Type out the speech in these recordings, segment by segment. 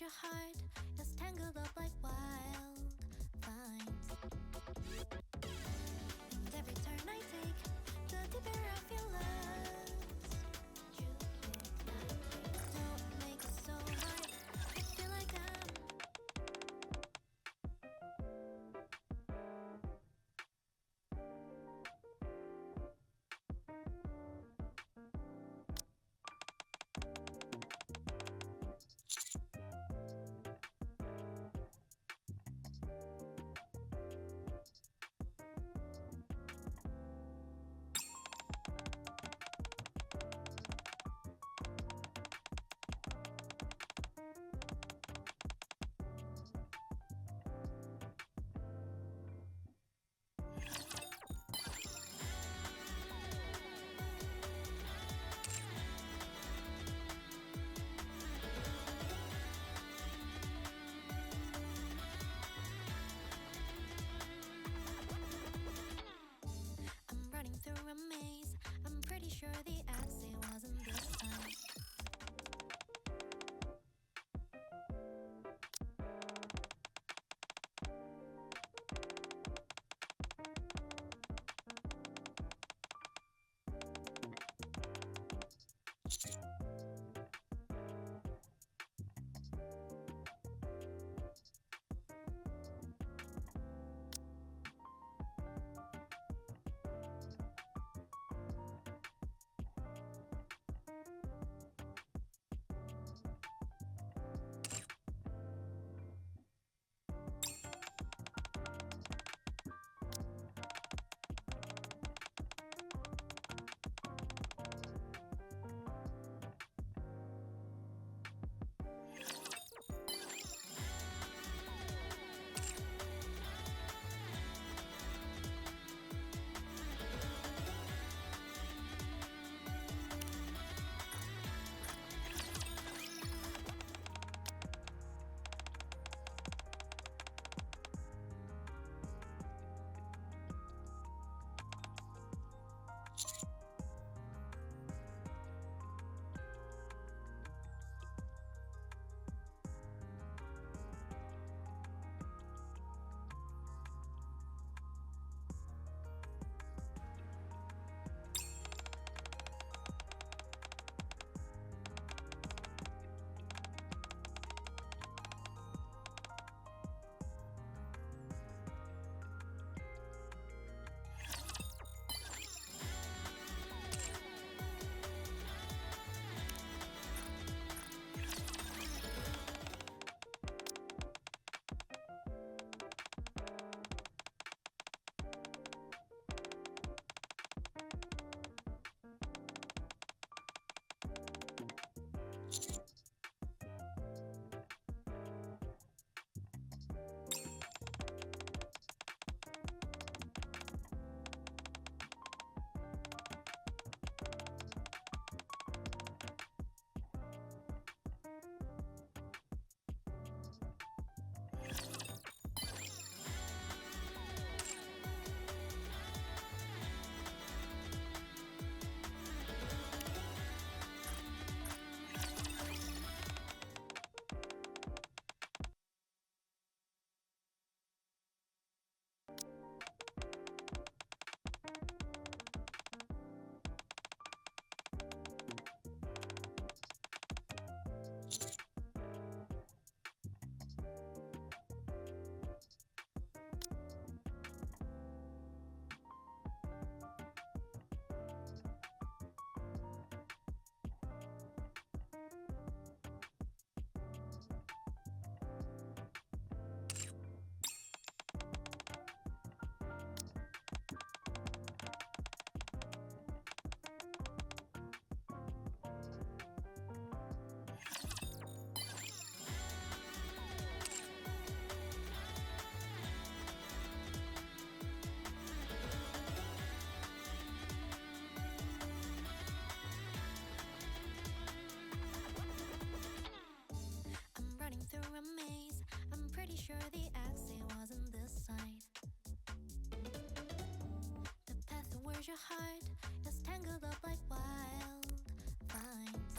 your heart is tangled up like wild vines. And every turn I take, the deeper I feel lost. Don't make it so hard. I feel like through a maze. I'm pretty sure the essay wasn't this time. your heart is tangled up like wild vines.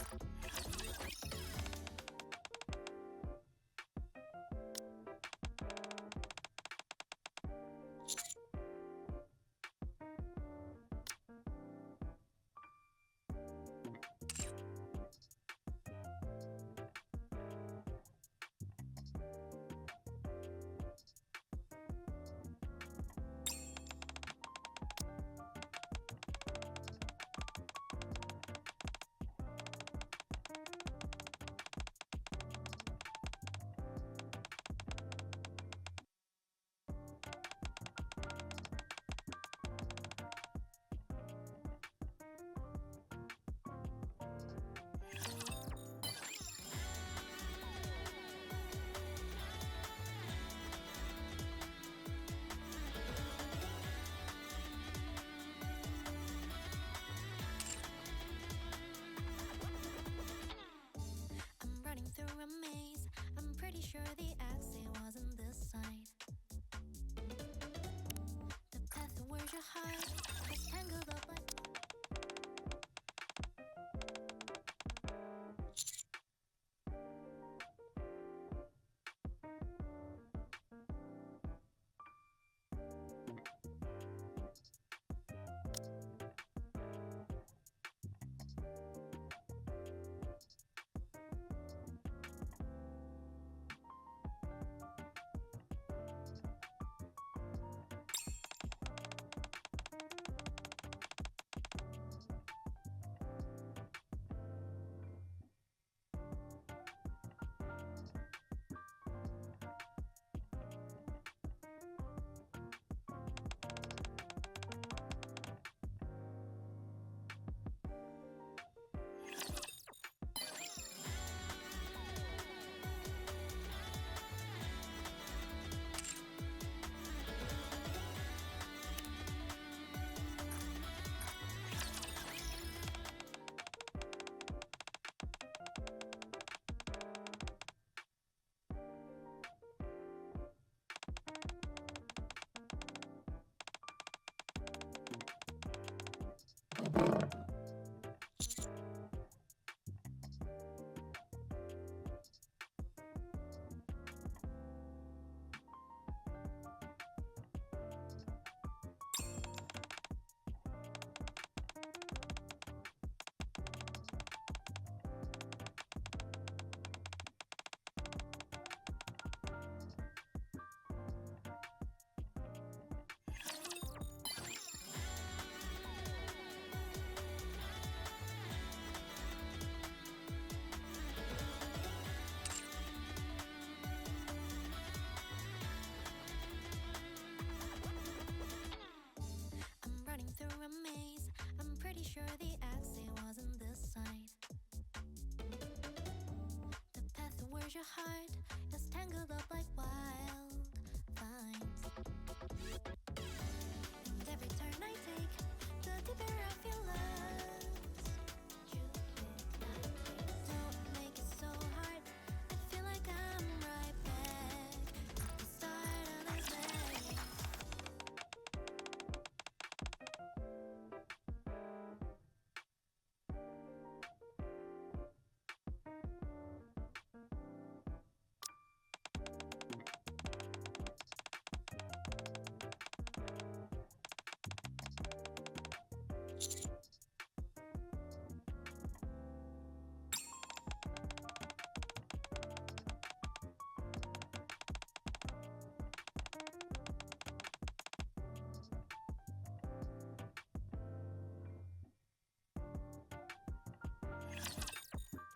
your heart is tangled up like wild vines. And every turn I take, the deeper I feel lost. Don't make it so hard. I feel like I'm right back at the start of this day.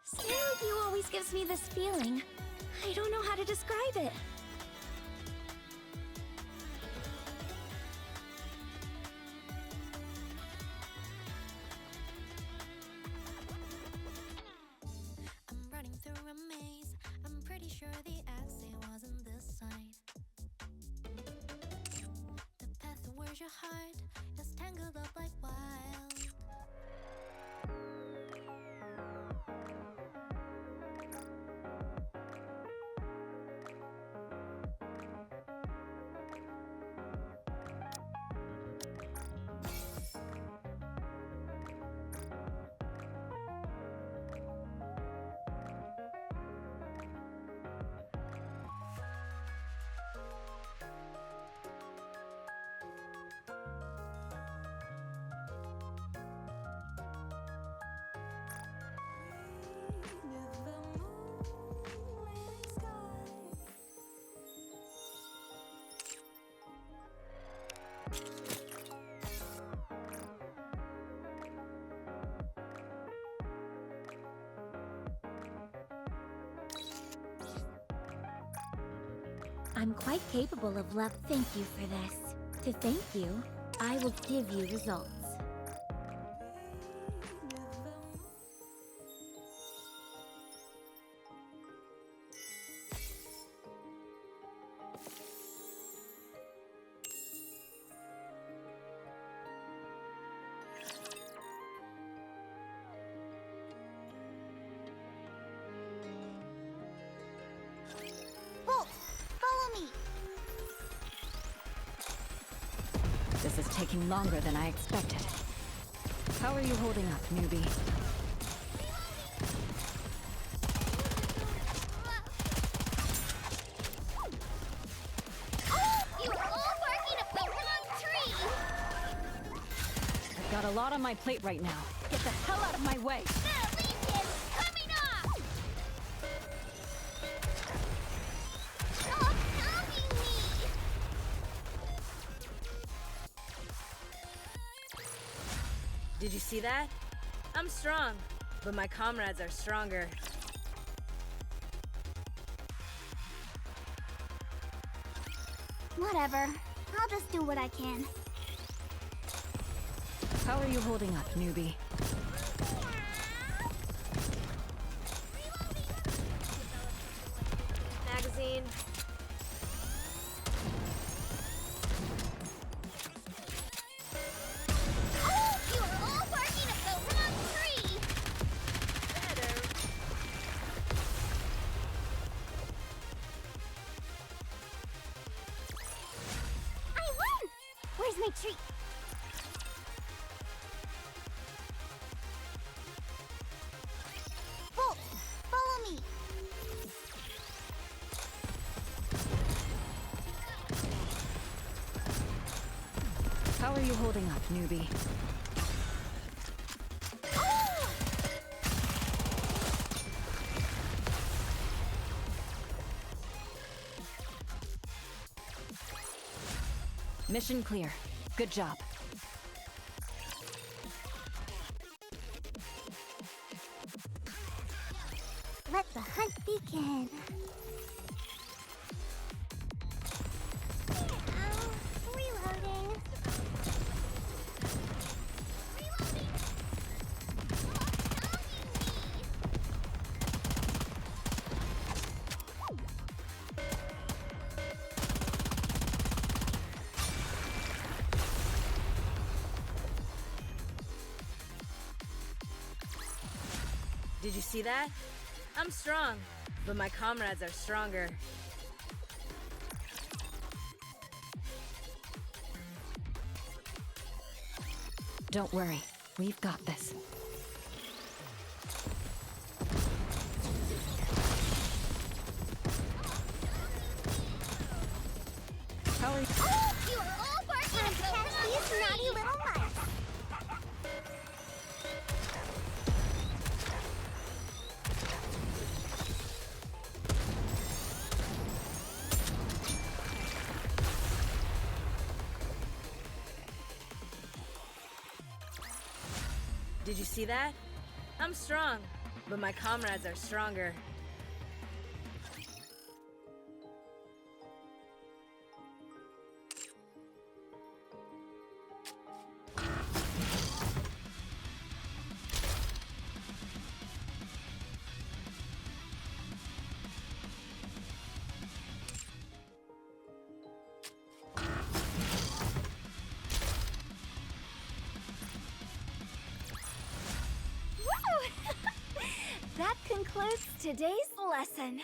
Staying with you always gives me this feeling. I don't know how to describe it. I'm running through a maze. I'm pretty sure the exit wasn't this side. The path towards your heart is tangled up like wild. I'm quite capable of love. Thank you for this. To thank you, I will give you results. Follow me! This is taking longer than I expected. How are you holding up, newbie? Oh! You were all barking up the wrong tree! I've got a lot on my plate right now. Get the hell out of my way! The leaf is coming off! Stop pounding me! Did you see that? I'm strong, but my comrades are stronger. Whatever. I'll just do what I can. How are you holding up, newbie? Magazine. Oh! You were all barking up the wrong tree! Better. I won! Where's my treat? Bolt, follow me. How are you holding up, newbie? Oh! Mission clear. Good job. Let the hunt begin. Reloading. Reloading. Stop pounding me. Did you see that? I'm strong, but my comrades are stronger. Don't worry, we've got this. How are you? Oh, you are all barking up the wrong These tree! naughty little mice. Did you see that? I'm strong, but my comrades are stronger. That concludes today's lesson.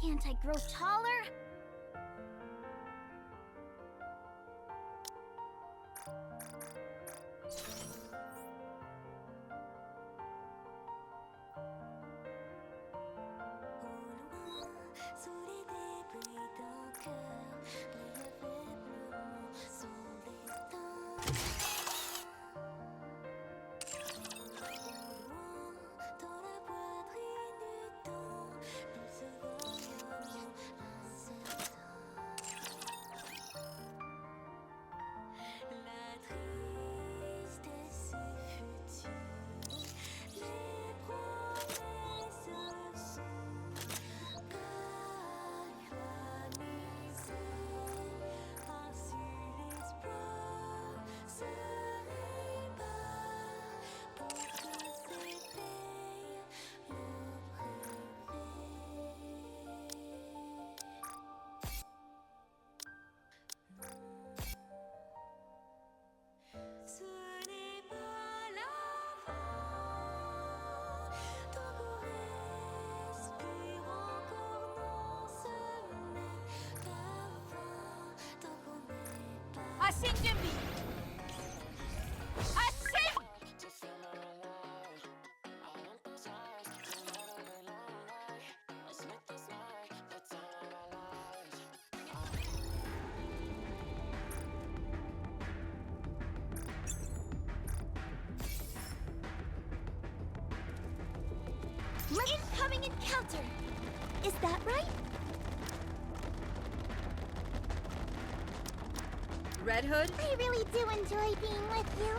can't I grow taller? Sous les débris d'un cœur, brille faiblement son destin. Loin, dans la poitrine du temps, pulse vaillamment incertain. La tristesse future, les promesses sont galvanisées. Ainsi l'espoir se répand pour que s'éveille le ce n'est pas la fin, ton corps respire encore, non, ce n'est pas vain, tant qu'on n'est pas. Assiste me! Incoming encounter! Is that right? Red Hood? I really do enjoy being with you.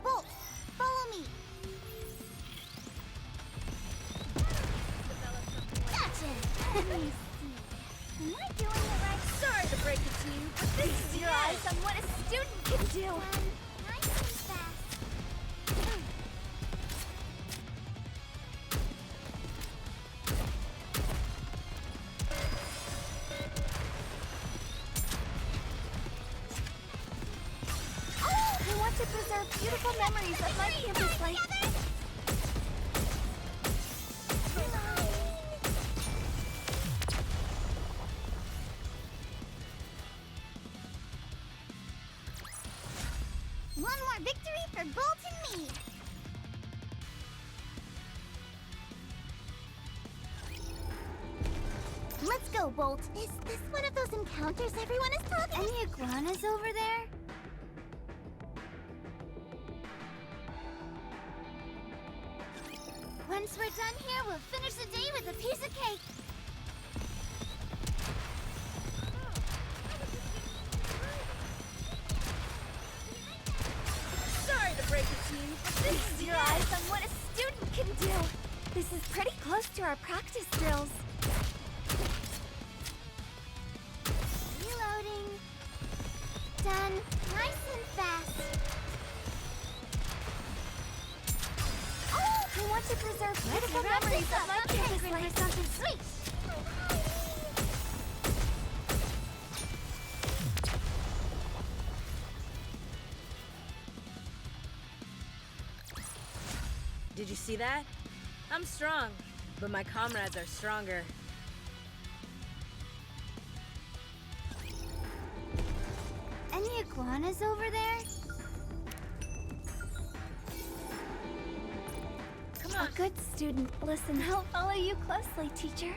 Bolt, follow me. Gotcha! Let me see. Am I doing it right? Sorry to break it to you, but this is Your eyes on what a student can do. Nice and fast. Oh, I want to preserve beautiful memories of my campus life. One more victory for Bolt and me. Let's go, Bolt. Is this one of those encounters everyone is talking? Any iguanas over there? Once we're done here, we'll finish the day with a piece of cake. Sorry to break it to you, but this is Your eyes on what a student can do. This is pretty close to our practice drills. Reloading. Done. Nice and fast. Oh, I want to preserve beautiful memories of my campus life. For something sweet. Did you see that? I'm strong, but my comrades are stronger. Any iguanas over there? Come on. A good student. Listen, I'll follow you closely, teacher.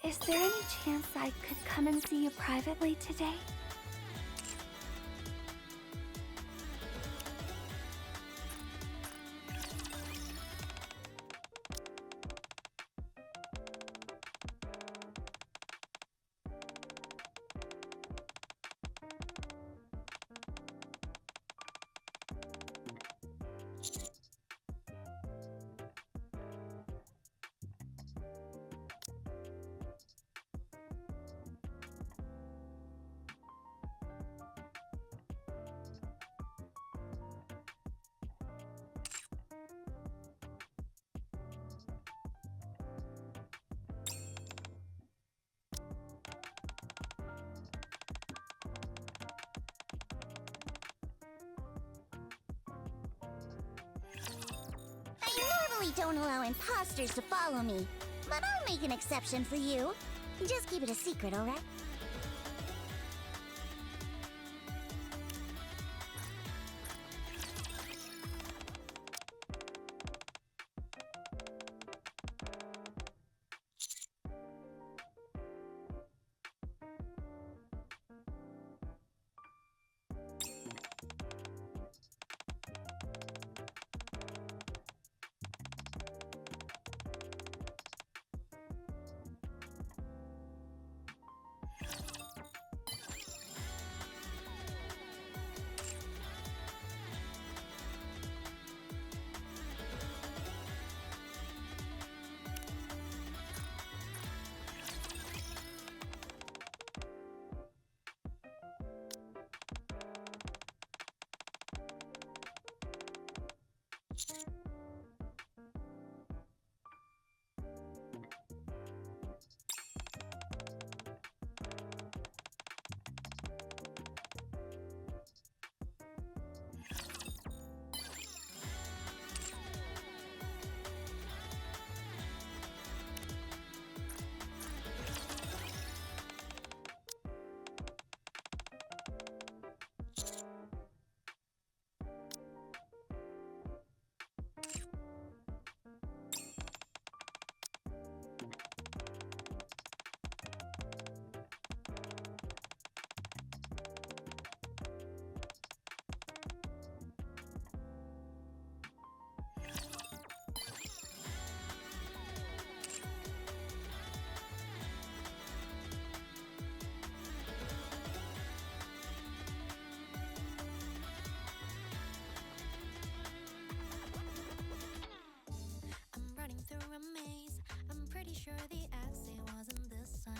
Is there any chance I could come and see you privately today? I normally don't allow imposters to follow me, but I'll make an exception for you. Just keep it a secret, alright? I'm running through a maze. I'm pretty sure the exit wasn't this side.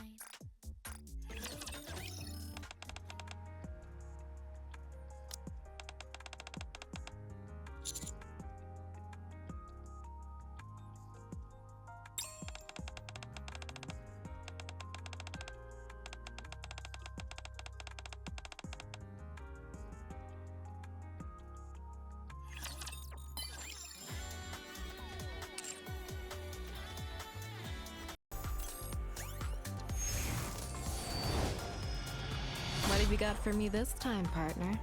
What have you got for me this time, partner?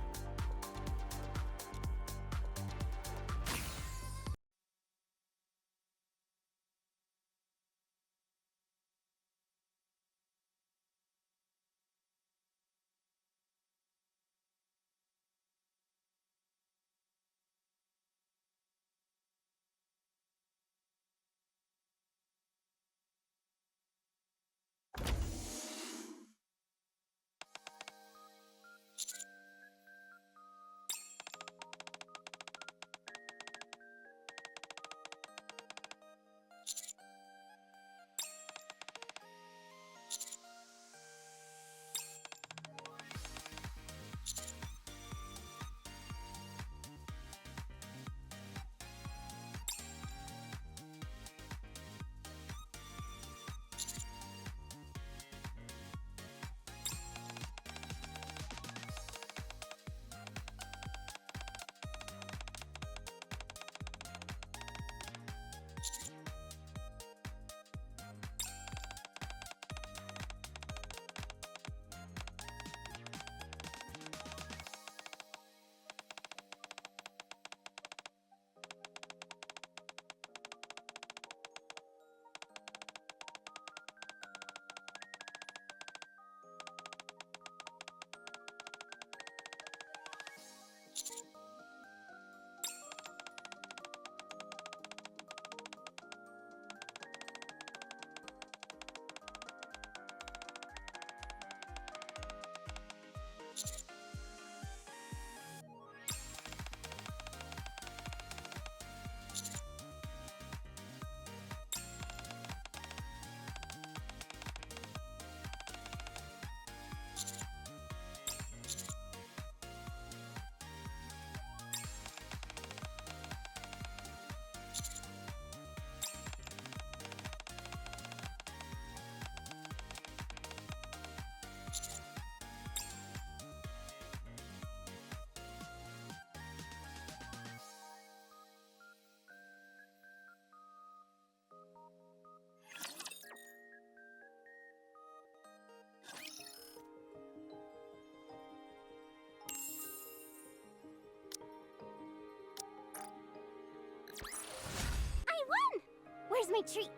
Where's my treat?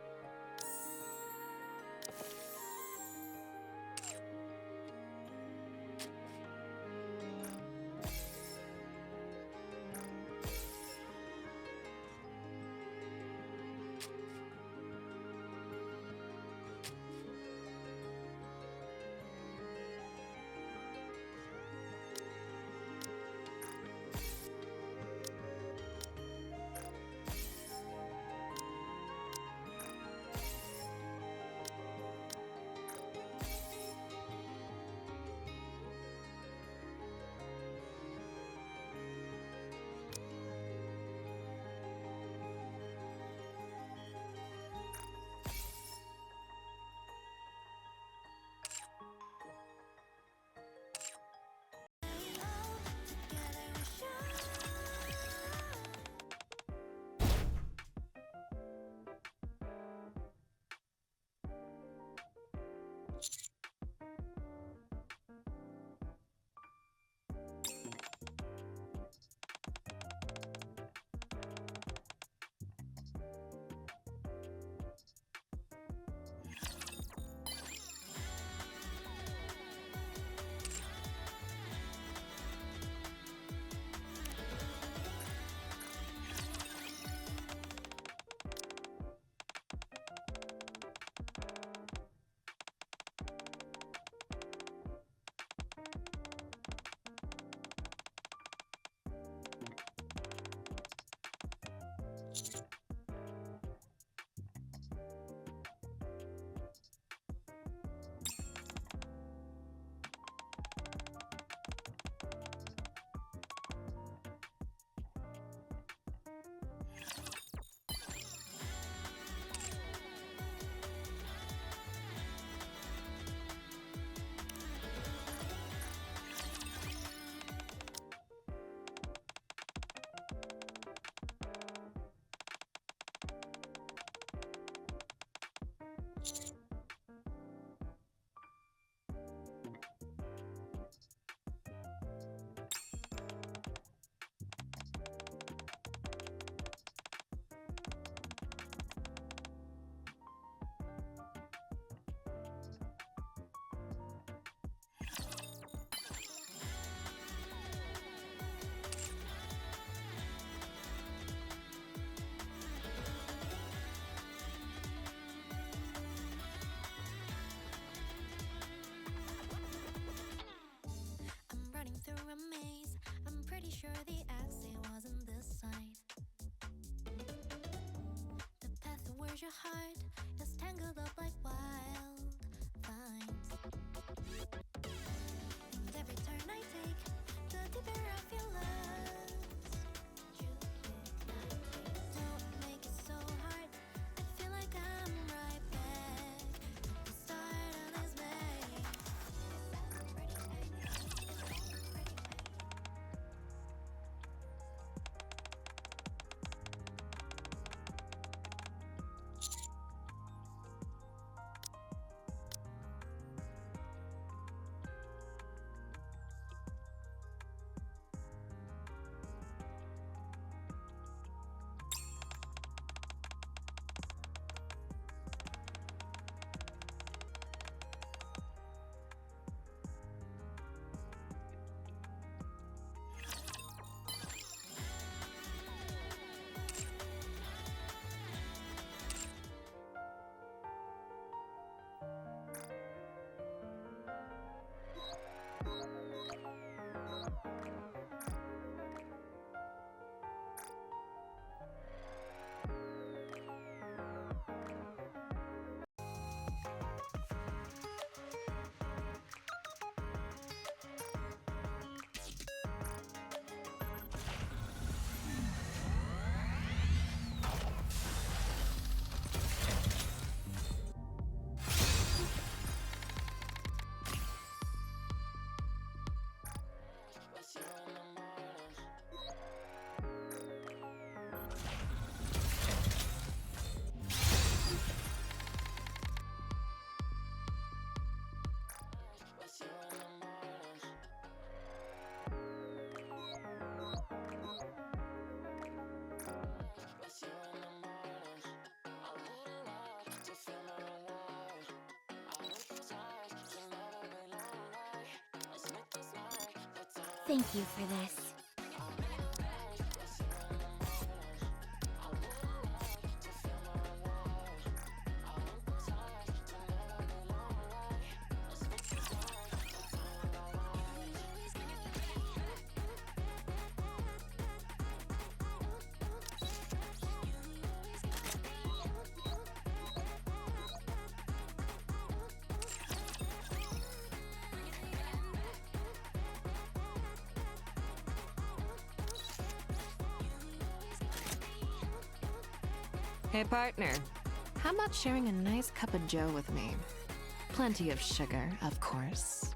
Through a maze, I'm pretty sure the exit wasn't this side. The path towards your heart is tangled up like wild vines. And every turn I take, the deeper I feel lost. Don't make it so hard, I feel like I'm right back at the start of this maze. thank you for this. Hey partner, how about sharing a nice cup of joe with me? Plenty of sugar, of course.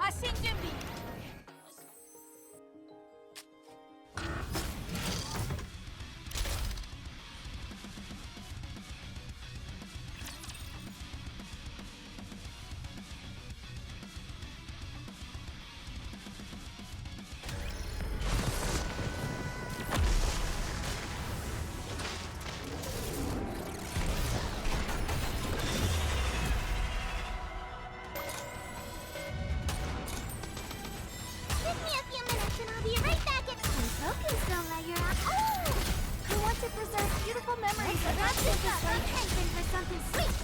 Assistir. Give me a few minutes and I'll be right back at... Focus, don't let your eye... Oh! We want to preserve beautiful memories of Let's not just start attention for something sweet!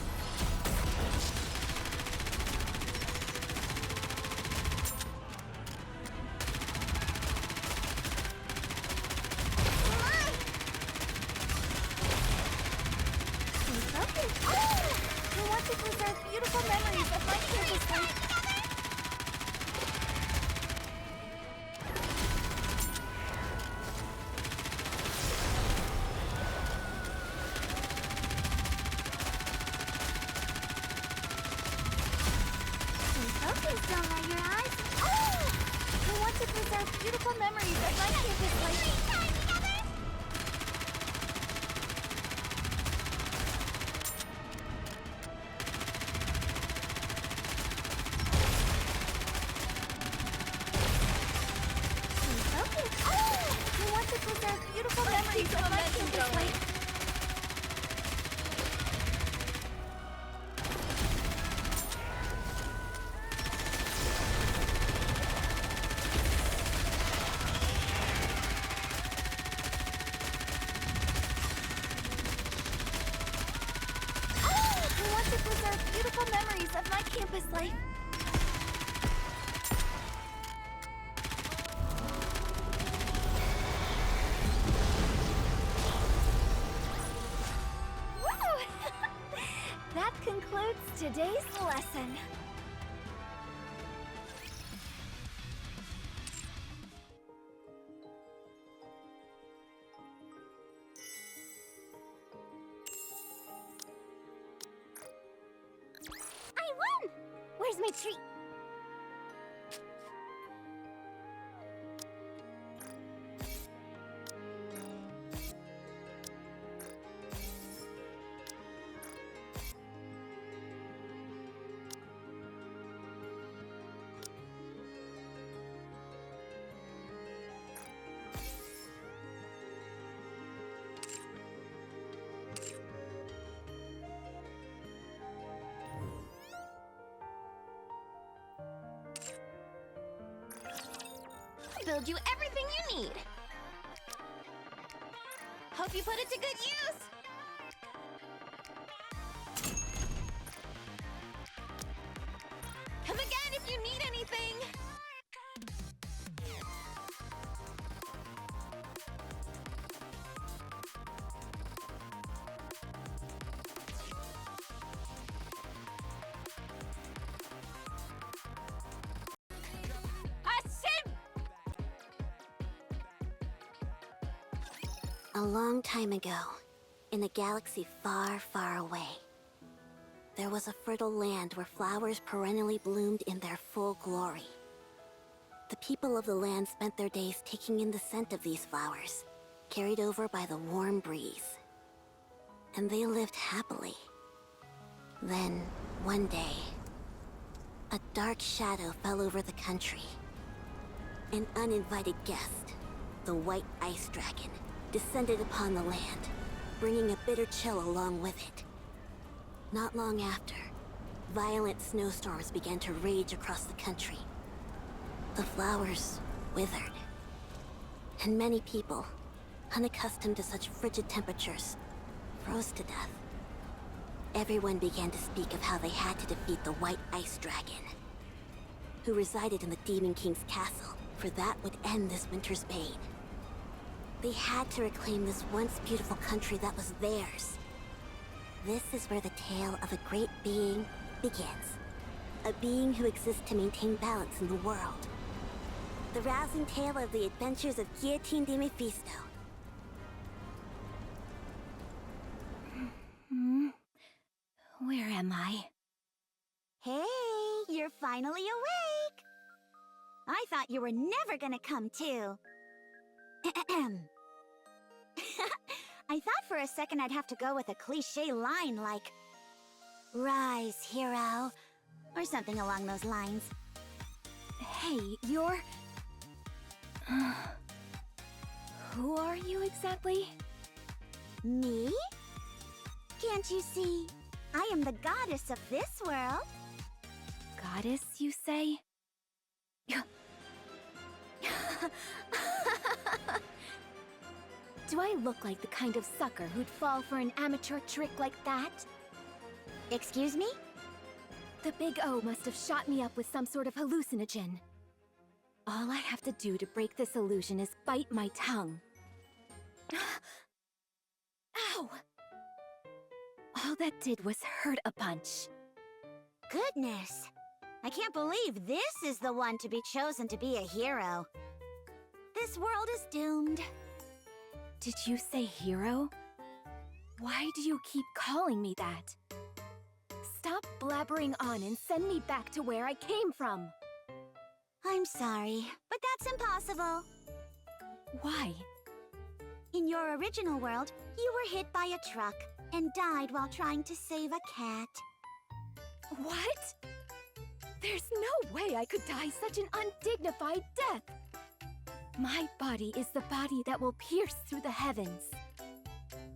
We want to preserve beautiful memories of my campus life. Focus, don't let your eyes... We want to preserve beautiful memories of my campus life. We want to preserve beautiful memories of my campus life. We want to preserve beautiful memories of my campus life. Woo! That concludes today's lesson. I won! Where's my treat? I'll build you everything you need. Hope you put it to good use. Come again if you need anything. A long time ago, in a galaxy far, far away, there was a fertile land where flowers perennially bloomed in their full glory. The people of the land spent their days taking in the scent of these flowers, carried over by the warm breeze. And they lived happily. Then, one day, a dark shadow fell over the country. An uninvited guest, the White Ice Dragon, descended upon the land, bringing a bitter chill along with it. Not long after, violent snowstorms began to rage across the country. The flowers withered, and many people, unaccustomed to such frigid temperatures, froze to death. Everyone began to speak of how they had to defeat the White Ice Dragon, who resided in the Demon King's castle, for that would end this winter's bane. They had to reclaim this once beautiful country that was theirs. This is where the tale of a great being begins. A being who exists to maintain balance in the world. The rousing tale of the adventures of Guillotine de Mephisto. Where am I? Hey, you're finally awake. I thought you were never gonna come too. I thought for a second I'd have to go with a cliché line like, "Rise, hero," or something along those lines. Hey, you're... Who are you exactly? Me? Can't you see? I am the goddess of this world. Goddess, you say? Do I look like the kind of sucker who'd fall for an amateur trick like that? Excuse me? The Big O must have shot me up with some sort of hallucinogen. All I have to do to break this illusion is bite my tongue. Ow! All that did was hurt a bunch. Goodness. I can't believe this is the one to be chosen to be a hero. This world is doomed. Did you say hero? Why do you keep calling me that? Stop blabbering on and send me back to where I came from. I'm sorry, but that's impossible. Why? In your original world, you were hit by a truck and died while trying to save a cat. What? There's no way I could die such an undignified death. My body is the body that will pierce through the heavens.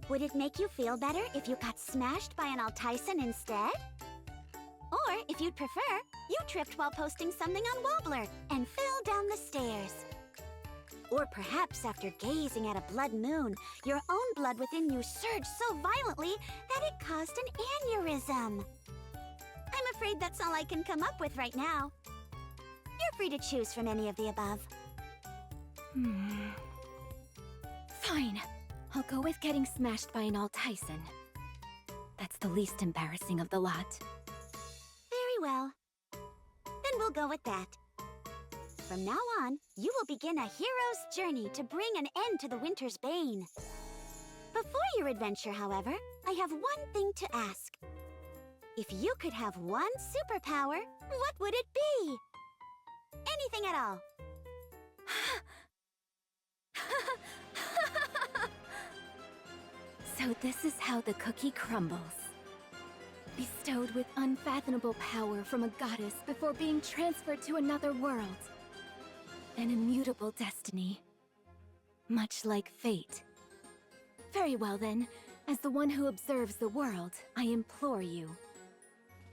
Would it make you feel better if you got smashed by an Altyson instead? Or, if you'd prefer, you tripped while posting something on Wobbler and fell down the stairs. Or perhaps after gazing at a blood moon, your own blood within you surged so violently that it caused an aneurysm. I'm afraid that's all I can come up with right now. You're free to choose from any of the above. Fine. I'll go with getting smashed by an Altyson. That's the least embarrassing of the lot. Very well. Then we'll go with that. From now on, you will begin a hero's journey to bring an end to the winter's bane. Before your adventure, however, I have one thing to ask. If you could have one superpower, what would it be? Anything at all. So this is how the cookie crumbles. Bestowed with unfathomable power from a goddess before being transferred to another world. An immutable destiny. Much like fate. Very well then, as the one who observes the world, I implore you.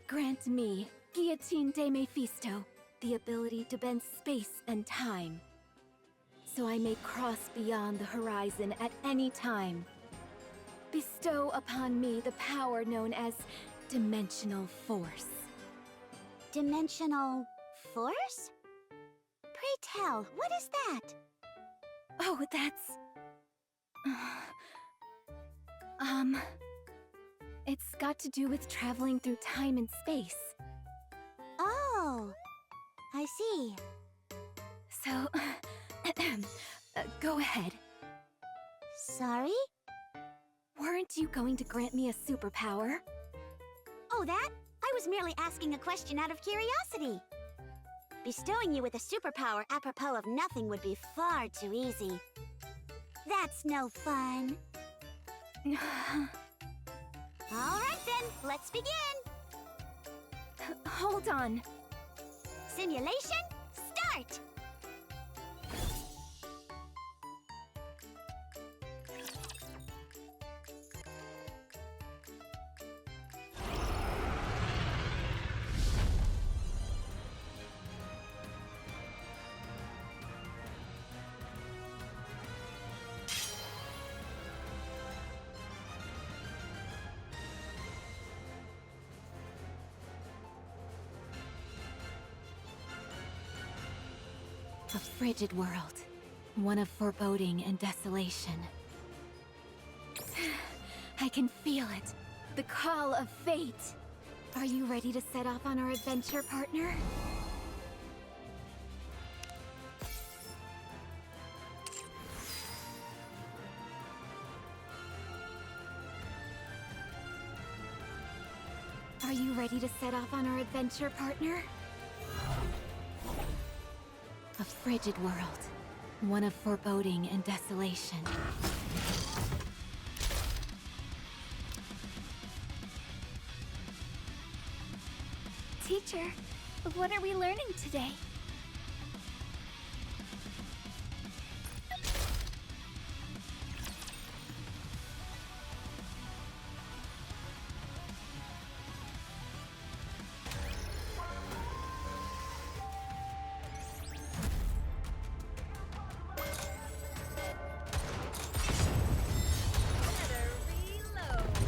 Grant me, Guillotine de Mephisto, the ability to bend space and time. so I may cross beyond the horizon at any time. Bestow upon me the power known as dimensional force. Dimensional force? Pray tell, what is that? Oh, that's... It's got to do with traveling through time and space. Oh, I see. So, go ahead. Sorry? Weren't you going to grant me a superpower? Oh, that? I was merely asking a question out of curiosity. Bestowing you with a superpower apropos of nothing would be far too easy. That's no fun. All right then, let's begin. Hold on. Simulation, start! A frigid world, one of foreboding and desolation. I can feel it, the call of fate. Are you ready to set off on our adventure, partner? Are you ready to set off on our adventure, partner? A frigid world, one of foreboding and desolation. Teacher, what are we learning today?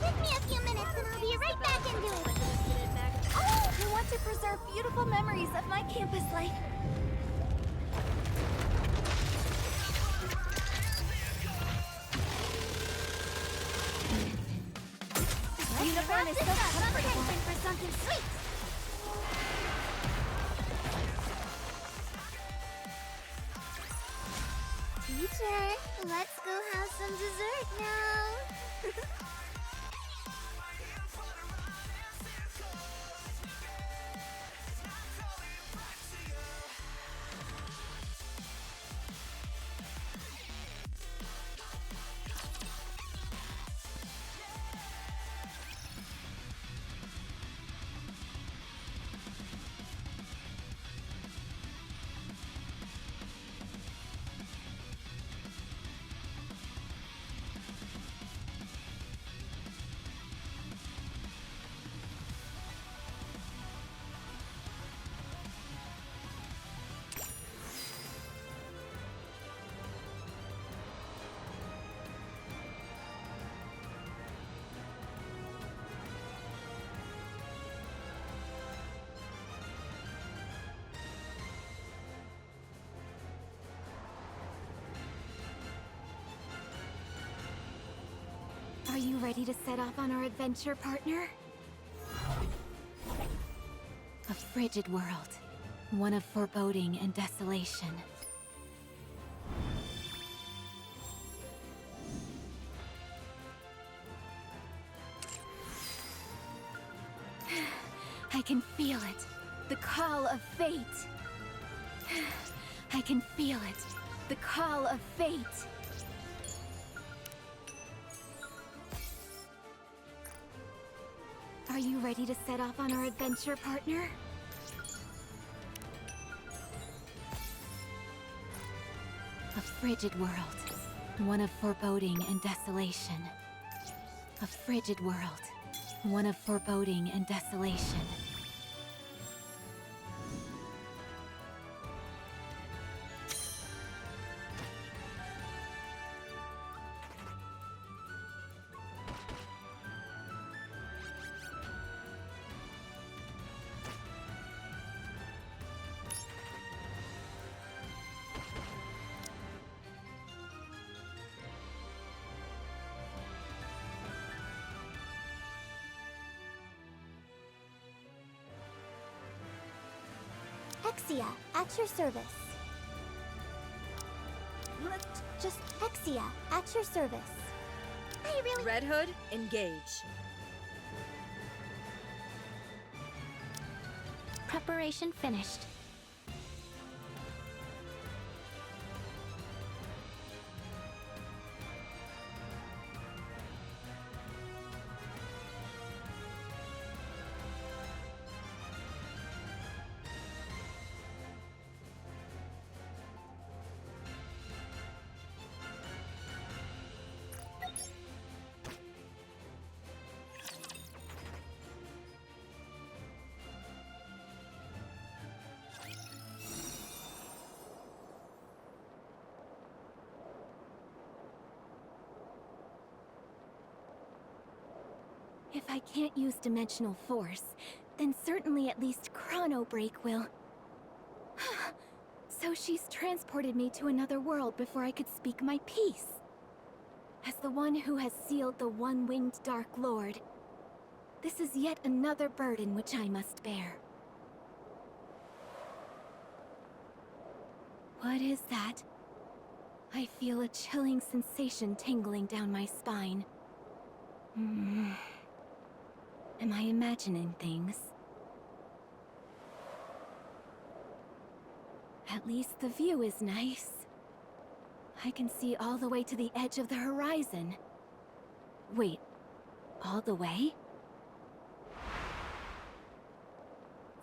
Give me a few minutes and I'll be right back into it. Oh, I want to preserve beautiful memories of my campus life. Unicorn is so comfortable. For something sweet. Teacher, let's go have some dessert now. Are you ready to set off on our adventure, partner? A frigid world, one of foreboding and desolation. I can feel it, the call of fate. I can feel it, the call of fate. Are you ready to set off on our adventure, partner? A frigid world, one of foreboding and desolation. A frigid world, one of foreboding and desolation. Exia, at your service. Just Exia, at your service. I really... Red Hood, engage. Preparation finished. If I can't use dimensional force, then certainly at least chrono break will. So she's transported me to another world before I could speak my piece. As the one who has sealed the one-winged Dark Lord, this is yet another burden which I must bear. What is that? I feel a chilling sensation tingling down my spine. Am I imagining things? At least the view is nice. I can see all the way to the edge of the horizon. Wait, all the way?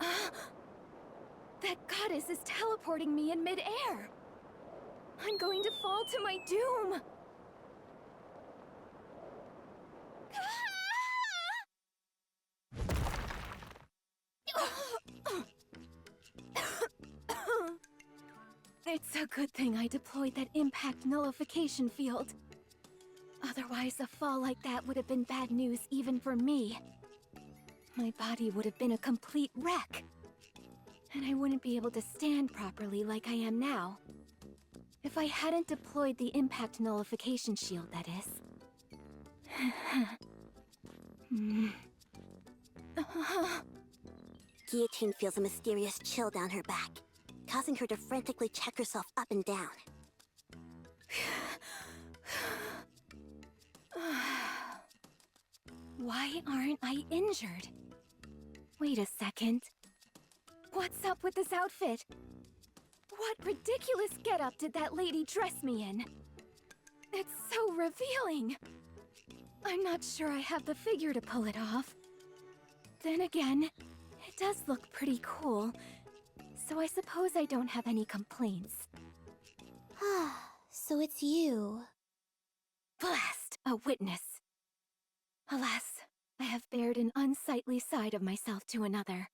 That goddess is teleporting me in mid-air! I'm going to fall to my doom! It's a good thing I deployed that impact nullification field. Otherwise, a fall like that would have been bad news even for me. My body would have been a complete wreck. And I wouldn't be able to stand properly like I am now. If I hadn't deployed the impact nullification shield, that is. Guillotine feels a mysterious chill down her back, causing her to frantically check herself up and down. Why aren't I injured? Wait a second. What's up with this outfit? What ridiculous getup did that lady dress me in? It's so revealing. I'm not sure I have the figure to pull it off. Then again, it does look pretty cool, so I suppose I don't have any complaints. So it's you. Blast! A witness. Alas, I have bared an unsightly side of myself to another.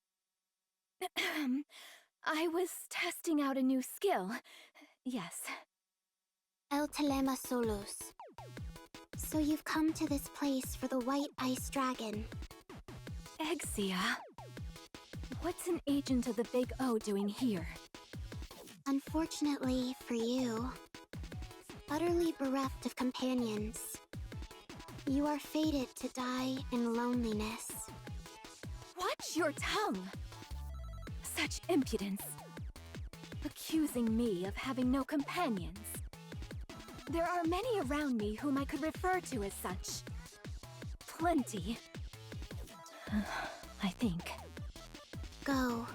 I was testing out a new skill. Yes. El Telema Solos. So you've come to this place for the White Ice Dragon. Exia. What's an agent of the Big O doing here? Unfortunately for you, utterly bereft of companions, you are fated to die in loneliness. Watch your tongue! Such impudence. Accusing me of having no companions. There are many around me whom I could refer to as such. Plenty. I think. Go.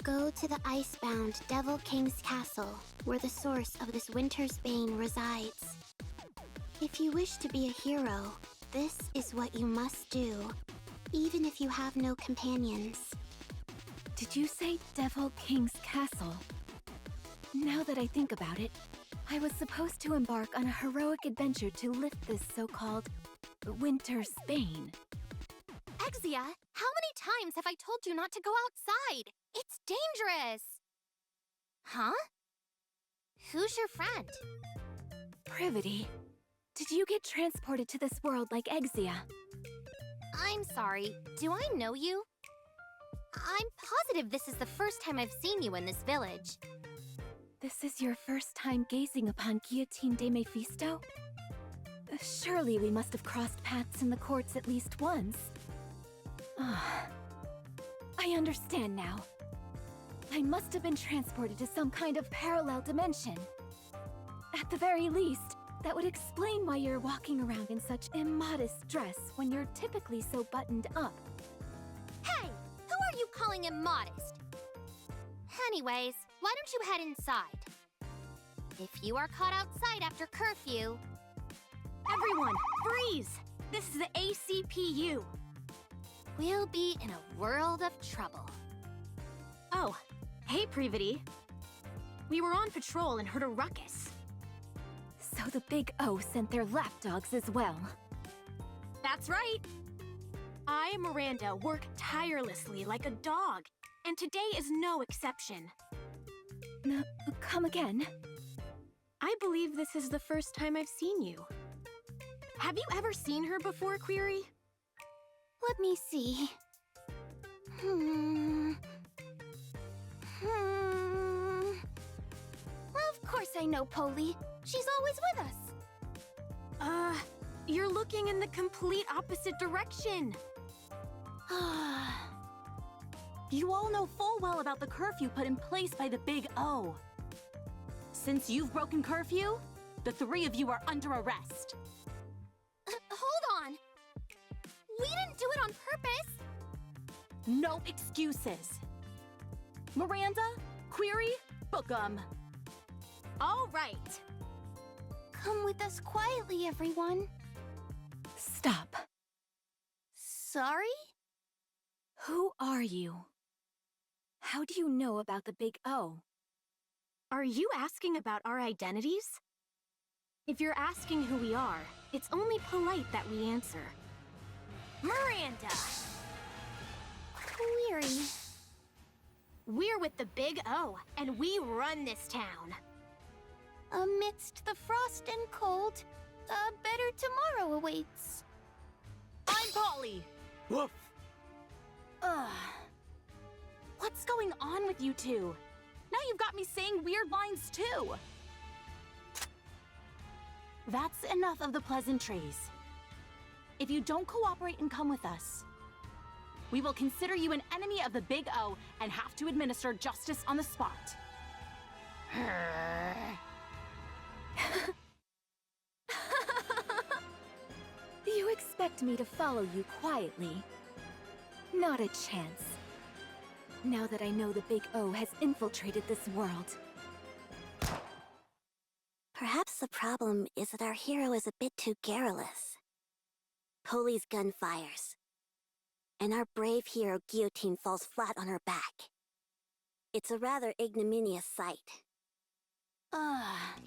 Go to the icebound Devil King's castle, where the source of this winter's bane resides. If you wish to be a hero, this is what you must do, even if you have no companions. Did you say Devil King's castle? Now that I think about it, I was supposed to embark on a heroic adventure to lift this so-called winter's bane. Exia, how many times have I told you not to go outside? It's dangerous! Huh? Who's your friend? Privity. Did you get transported to this world like Exia? I'm sorry, do I know you? I'm positive this is the first time I've seen you in this village. This is your first time gazing upon Guillotine de Mephisto? Surely we must have crossed paths in the courts at least once. I understand now. I must have been transported to some kind of parallel dimension. At the very least, that would explain why you're walking around in such immodest dress when you're typically so buttoned up. Hey! Who are you calling immodest? Anyways, why don't you head inside? If you are caught outside after curfew... Everyone, freeze! This is the ACPU. we'll be in a world of trouble. Oh, hey, Privity. We were on patrol and heard a ruckus. So the Big O sent their lapdogs as well. That's right. I, Miranda, work tirelessly like a dog, and today is no exception. Come again? I believe this is the first time I've seen you. Have you ever seen her before, Query? Let me see. Of course I know Polly. She's always with us. You're looking in the complete opposite direction. You all know full well about the curfew put in place by the Big O. Since you've broken curfew, the three of you are under arrest. Hold on. We didn't do it on purpose. No excuses. Miranda, Query, book 'em. All right. Come with us quietly, everyone. Stop. Sorry? Who are you? How do you know about the Big O? Are you asking about our identities? If you're asking who we are, it's only polite that we answer. Miranda! Query. We're with the Big O, and we run this town. Amidst the frost and cold, a better tomorrow awaits. I'm Polly! Woof! What's going on with you two? Now you've got me saying weird lines too! That's enough of the pleasantries. If you don't cooperate and come with us, we will consider you an enemy of the Big O and have to administer justice on the spot. You expect me to follow you quietly? Not a chance. Now that I know the Big O has infiltrated this world. Perhaps the problem is that our hero is a bit too garrulous. Polly's gun fires, and our brave hero Guillotine falls flat on her back. It's a rather ignominious sight. I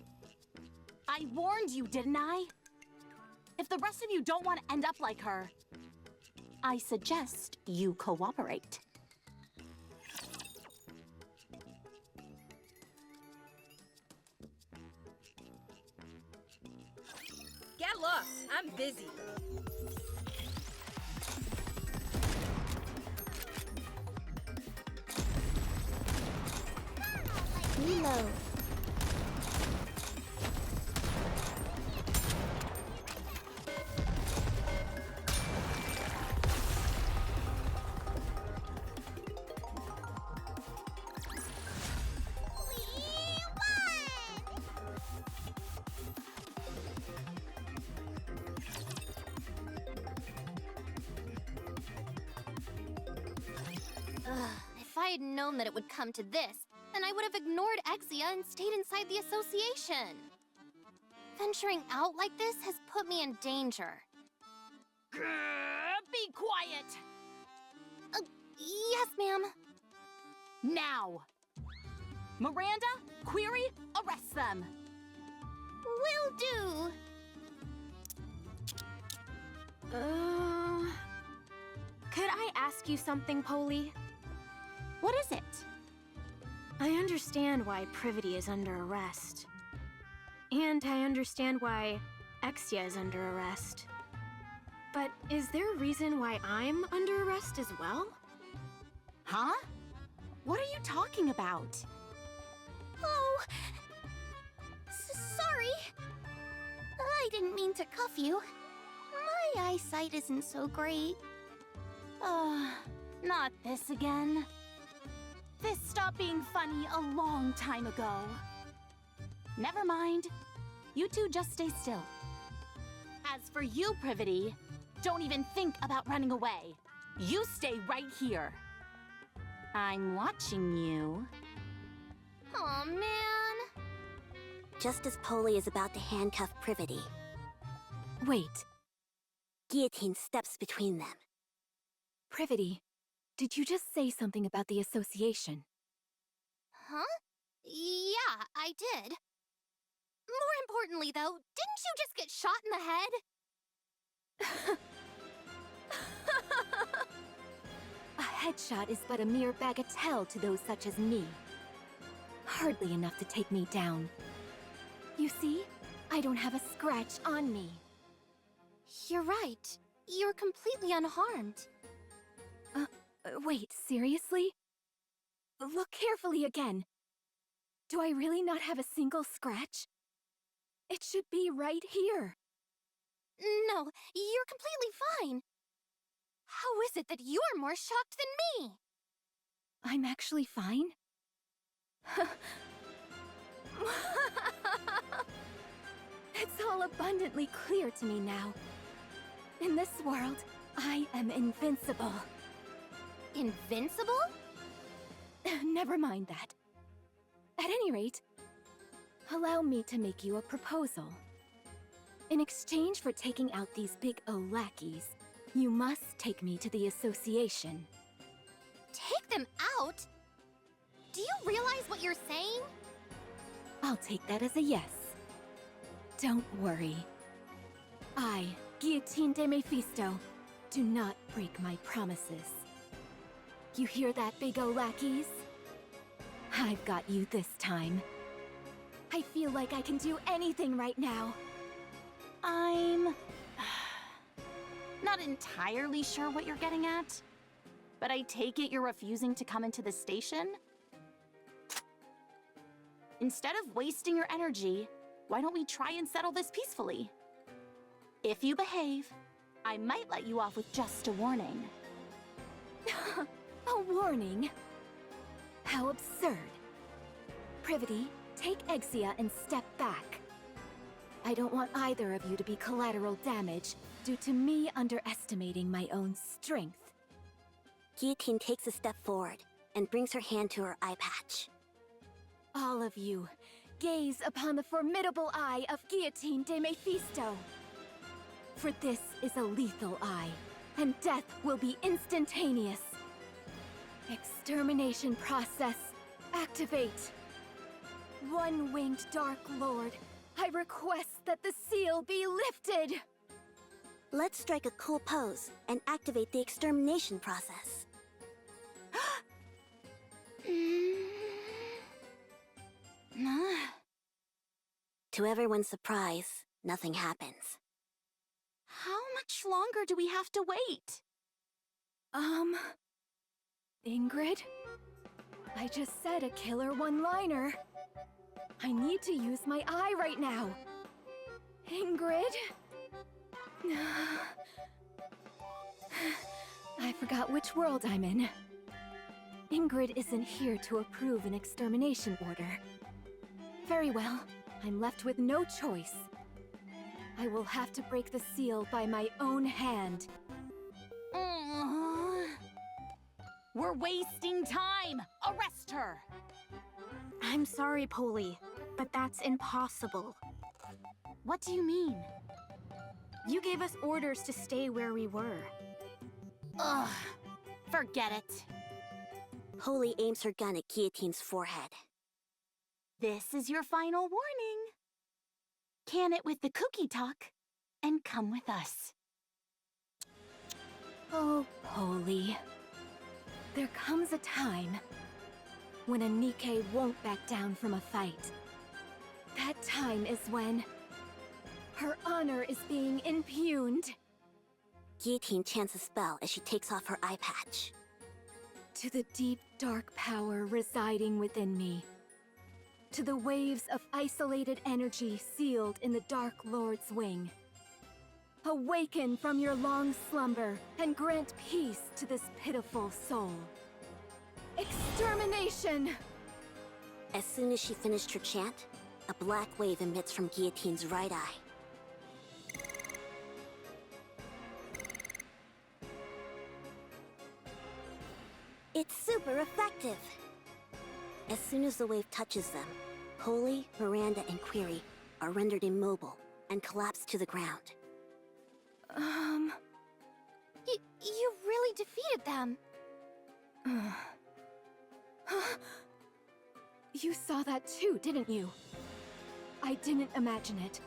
warned you, didn't I? If the rest of you don't want to end up like her, I suggest you cooperate. Get lost. I'm busy. Reload. If I had known that it would come to this, then I would have ignored Exia and stayed inside the association. Venturing out like this has put me in danger. Be quiet! Yes, ma'am. Now! Miranda, Query, arrest them! Will do. Could I ask you something, Polly? What is it? I understand why Privity is under arrest. And I understand why Exia is under arrest. But is there a reason why I'm under arrest as well? Huh? What are you talking about? Oh, sorry. I didn't mean to cuff you. My eyesight isn't so great. Not this again. This stopped being funny a long time ago. Never mind. You two just stay still. As for you, Privity, don't even think about running away. You stay right here. I'm watching you. Aw, man. Just as Polly is about to handcuff Privity, Wait, Guillotine steps between them. Privity, did you just say something about the association? Huh? Yeah, I did. More importantly, though, didn't you just get shot in the head? A headshot is but a mere bagatelle to those such as me. Hardly enough to take me down. You see, I don't have a scratch on me. You're right. You're completely unharmed. Wait, seriously? Look carefully again. Do I really not have a single scratch? It should be right here. No, you're completely fine. How is it that you're more shocked than me? I'm actually fine? It's all abundantly clear to me now. In this world, I am invincible. Invincible? Never mind that. At any rate, allow me to make you a proposal. In exchange for taking out these big O lackeys, you must take me to the association. Take them out? Do you realize what you're saying? I'll take that as a yes. Don't worry. I, Guillotine de Mephisto, do not break my promises. You hear that, big O lackeys? I've got you this time. I feel like I can do anything right now. I'm not entirely sure what you're getting at, but I take it you're refusing to come into the station? Instead of wasting your energy, why don't we try and settle this peacefully? If you behave, I might let you off with just a warning. A warning? How absurd. Privity, take Exia and step back. I don't want either of you to be collateral damage due to me underestimating my own strength. Guillotine takes a step forward and brings her hand to her eye patch. All of you, gaze upon the formidable eye of Guillotine de Mephisto. For this is a lethal eye, and death will be instantaneous. Extermination process, activate. One-winged Dark Lord, I request that the seal be lifted. Let's strike a cool pose and activate the extermination process. To everyone's surprise, nothing happens. How much longer do we have to wait? Ingrid? I just said a killer one-liner. I need to use my eye right now. Ingrid? I forgot which world I'm in. Ingrid isn't here to approve an extermination order. Very well, I'm left with no choice. I will have to break the seal by my own hand. We're wasting time! Arrest her! I'm sorry, Polly, but that's impossible. What do you mean? You gave us orders to stay where we were. Ugh, forget it. Polly aims her gun at Guillotine's forehead. This is your final warning. Can it with the cookie talk, and come with us. Oh, Polly. There comes a time when a Nike won't back down from a fight. That time is when her honor is being impugned. Guillotine chants a spell as she takes off her eye patch. To the deep, dark power residing within me. To the waves of isolated energy sealed in the Dark Lord's wing. Awaken from your long slumber and grant peace to this pitiful soul. Extermination! As soon as she finished her chant, a black wave emits from Guillotine's right eye. It's super effective! As soon as the wave touches them, Holy, Miranda, and Query are rendered immobile and collapse to the ground. You really defeated them. You saw that too, didn't you? I didn't imagine it.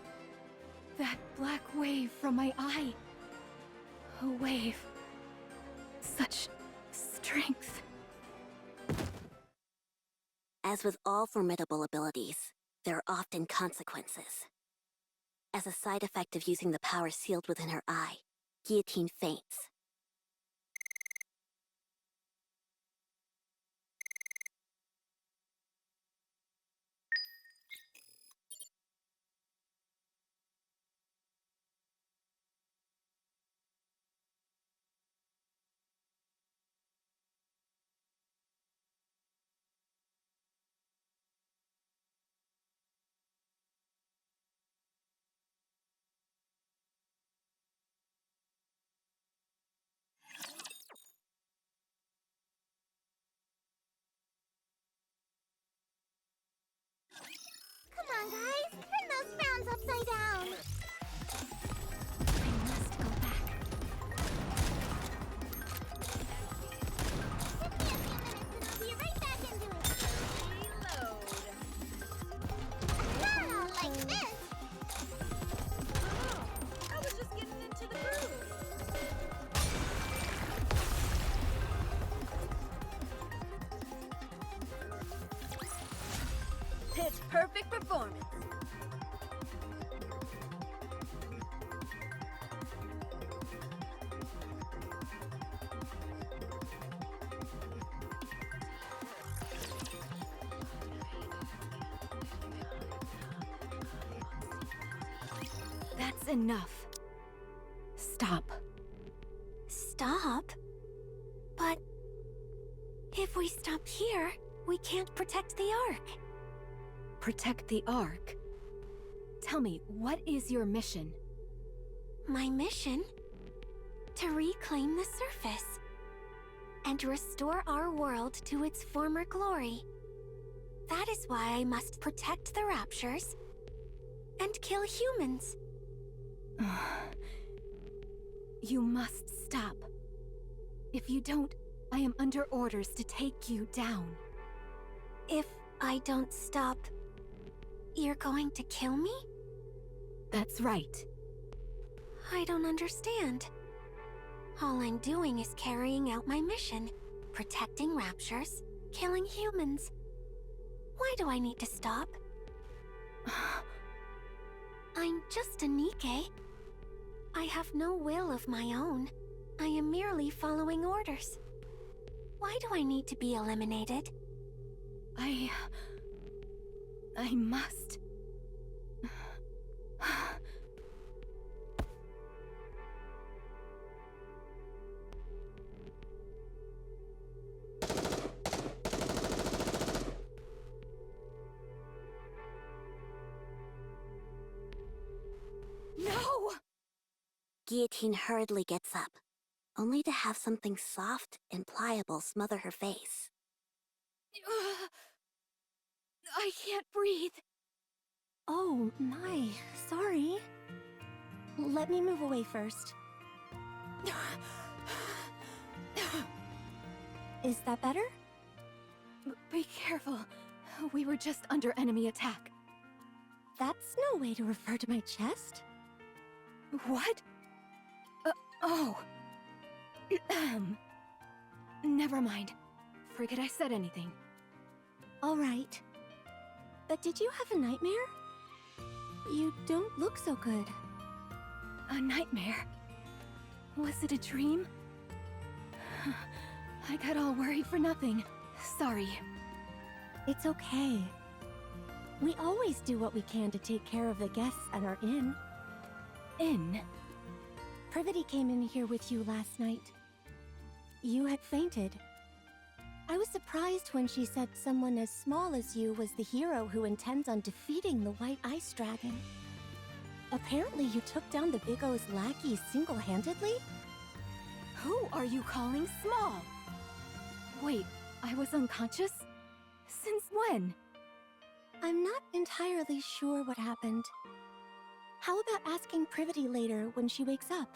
That black wave from my eye. A wave. Such strength. As with all formidable abilities, there are often consequences. As a side effect of using the power sealed within her eye, Guillotine faints. Come on, guys! Turn those frowns upside down! I must go back. Give me a few minutes and I'll be right back into it. Reload. Like this! I was just getting into the groove. Pitch perfect performance. That's enough. Stop. Stop? But if we stop here, we can't protect the Ark. Protect the Ark? Tell me, what is your mission? My mission? To reclaim the surface and restore our world to its former glory. That is why I must protect the Raptures and kill humans. You must stop. If you don't, I am under orders to take you down. If I don't stop, you're going to kill me? That's right. I don't understand. All I'm doing is carrying out my mission, protecting Raptures, killing humans. Why do I need to stop? I'm just a Nike. I have no will of my own. I am merely following orders. Why do I need to be eliminated? I must. No! Guillotine hurriedly gets up, only to have something soft and pliable smother her face. I can't breathe. Oh, my. Sorry. Let me move away first. Is that better? Be careful. We were just under enemy attack. That's no way to refer to my chest. What? Oh. Never mind. Forget I said anything. All right. But did you have a nightmare? You don't look so good. A nightmare? Was it a dream? I got all worried for nothing. Sorry. It's okay. We always do what we can to take care of the guests at our inn. Inn? Privity came in here with you last night. You had fainted. I was surprised when she said someone as small as you was the hero who intends on defeating the White Ice Dragon. Apparently you took down the Big O's lackey single-handedly? Who are you calling small? Wait, I was unconscious? Since when? I'm not entirely sure what happened. How about asking Privity later when she wakes up?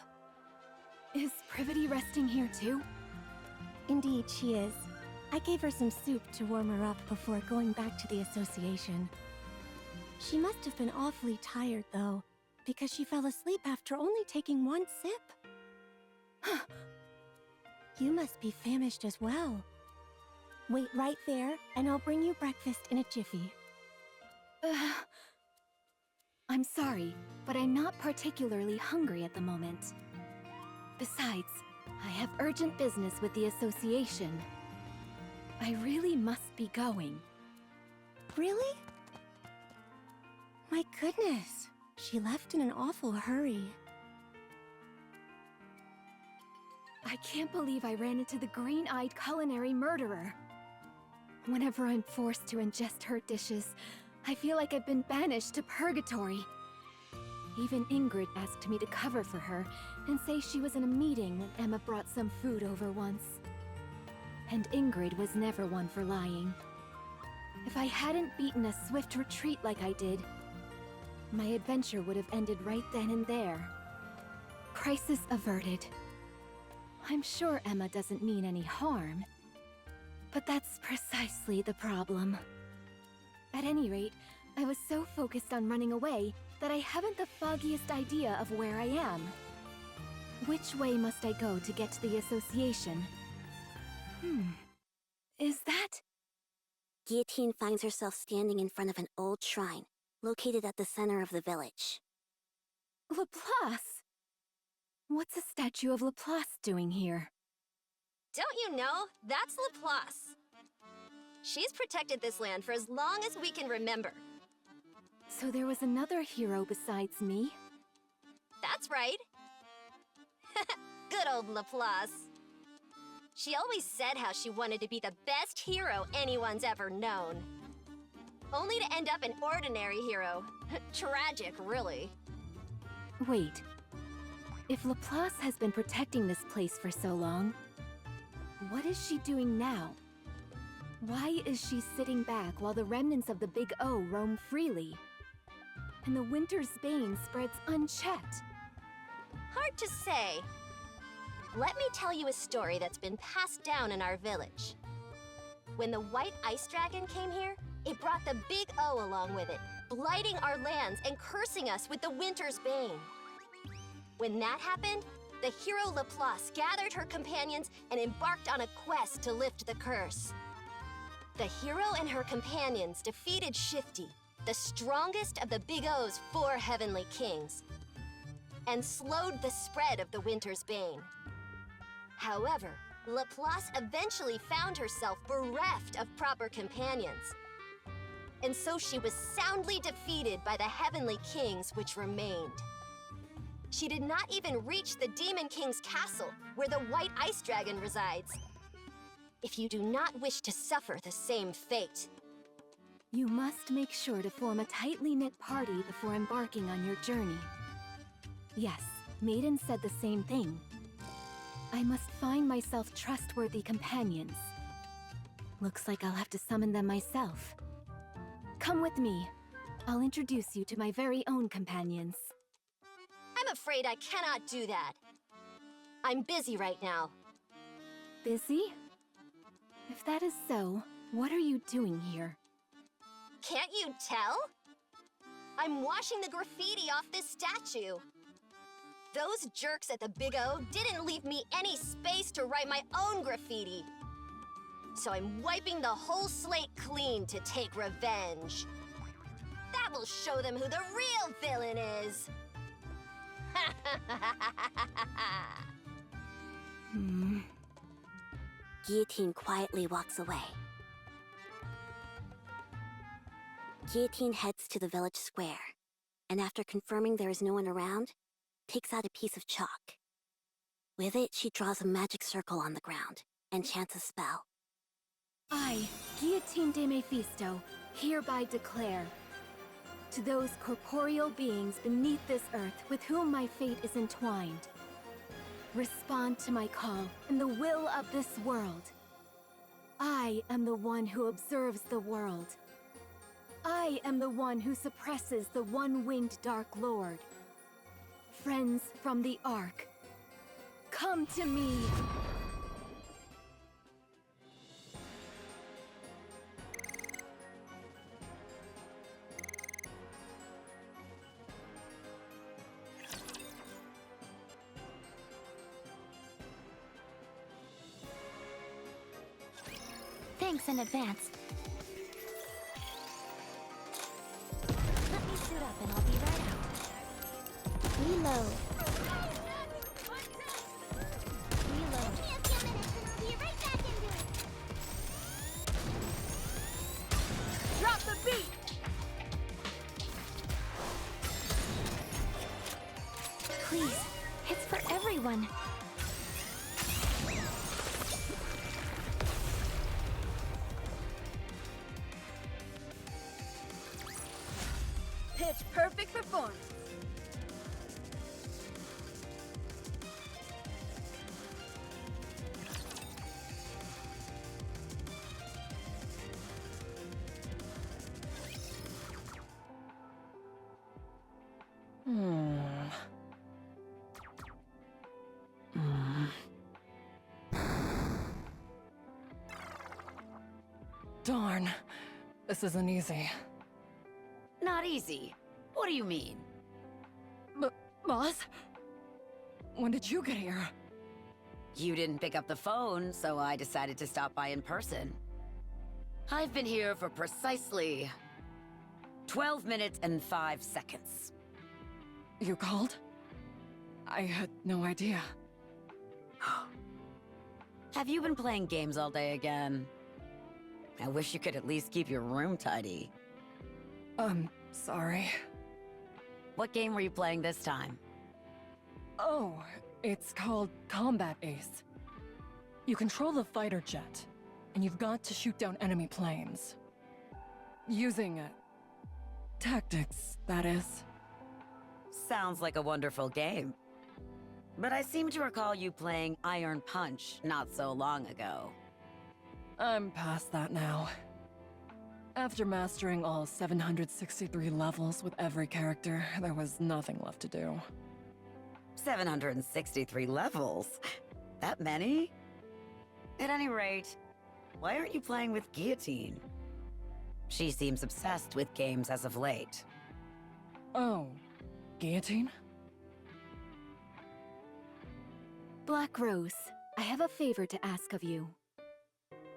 Is Privity resting here too? Indeed, she is. I gave her some soup to warm her up before going back to the association. She must have been awfully tired, though, because she fell asleep after only taking one sip. You must be famished as well. Wait right there, and I'll bring you breakfast in a jiffy. I'm sorry, but I'm not particularly hungry at the moment. Besides, I have urgent business with the association. I really must be going. Really? My goodness, she left in an awful hurry. I can't believe I ran into the green-eyed culinary murderer. Whenever I'm forced to ingest her dishes, I feel like I've been banished to purgatory. Even Ingrid asked me to cover for her and say she was in a meeting when Emma brought some food over once. And Ingrid was never one for lying. If I hadn't beaten a swift retreat like I did, my adventure would have ended right then and there. Crisis averted. I'm sure Emma doesn't mean any harm, but that's precisely the problem. At any rate, I was so focused on running away that I haven't the foggiest idea of where I am. Which way must I go to get to the association? Is that... Guillotine finds herself standing in front of an old shrine, located at the center of the village. Laplace? What's a statue of Laplace doing here? Don't you know? That's Laplace. She's protected this land for as long as we can remember. So there was another hero besides me? That's right. Good old Laplace. She always said how she wanted to be the best hero anyone's ever known. Only to end up an ordinary hero. Tragic, really. Wait. If Laplace has been protecting this place for so long, what is she doing now? Why is she sitting back while the remnants of the Big O roam freely? And the winter's bane spreads unchecked? Hard to say. Let me tell you a story that's been passed down in our village. When the White Ice Dragon came here, it brought the Big O along with it, blighting our lands and cursing us with the winter's bane. When that happened, the hero Laplace gathered her companions and embarked on a quest to lift the curse. The hero and her companions defeated Shifty, the strongest of the Big O's 4 heavenly kings, and slowed the spread of the winter's bane. However, Laplace eventually found herself bereft of proper companions, and so she was soundly defeated by the heavenly kings which remained. She did not even reach the Demon King's castle, where the White Ice Dragon resides. If you do not wish to suffer the same fate, You must make sure to form a tightly knit party before embarking on your journey. Yes, Maiden said the same thing. I must find myself trustworthy companions. Looks like I'll have to summon them myself. Come with me. I'll introduce you to my very own companions. I'm afraid I cannot do that. I'm busy right now. Busy? If that is so, what are you doing here? Can't you tell? I'm washing the graffiti off this statue. Those jerks at the Big O didn't leave me any space to write my own graffiti. So I'm wiping the whole slate clean to take revenge. That will show them who the real villain is. Guillotine quietly walks away. Guillotine heads to the village square, and after confirming there is no one around, takes out a piece of chalk. With it, she draws a magic circle on the ground and chants a spell. I, Guillotine de Mephisto, hereby declare, to those corporeal beings beneath this earth with whom my fate is entwined, respond to my call in the will of this world. I am the one who observes the world. I am the one who suppresses the one-winged Dark Lord. Friends from the Ark, come to me! Thanks in advance. Let me suit up and I'll be right out. Reload. Reload. Give me a few minutes and I'll be right back into it. Drop the beat! Please, it's for everyone. Pitch perfect performance. Darn. This isn't easy. Not easy. What do you mean? Boss? When did you get here? You didn't pick up the phone, so I decided to stop by in person. I've been here for precisely 12 minutes and 5 seconds. You called? I had no idea. Have you been playing games all day again? I wish you could at least keep your room tidy. Sorry. What game were you playing this time? Oh, it's called Combat Ace. You control the fighter jet, and you've got to shoot down enemy planes. Using tactics, that is. Sounds like a wonderful game. But I seem to recall you playing Iron Punch not so long ago. I'm past that now. After mastering all 763 levels with every character, there was nothing left to do. 763 levels? That many? At any rate, why aren't you playing with Guillotine? She seems obsessed with games as of late. Oh, Guillotine? Black Rose, I have a favor to ask of you.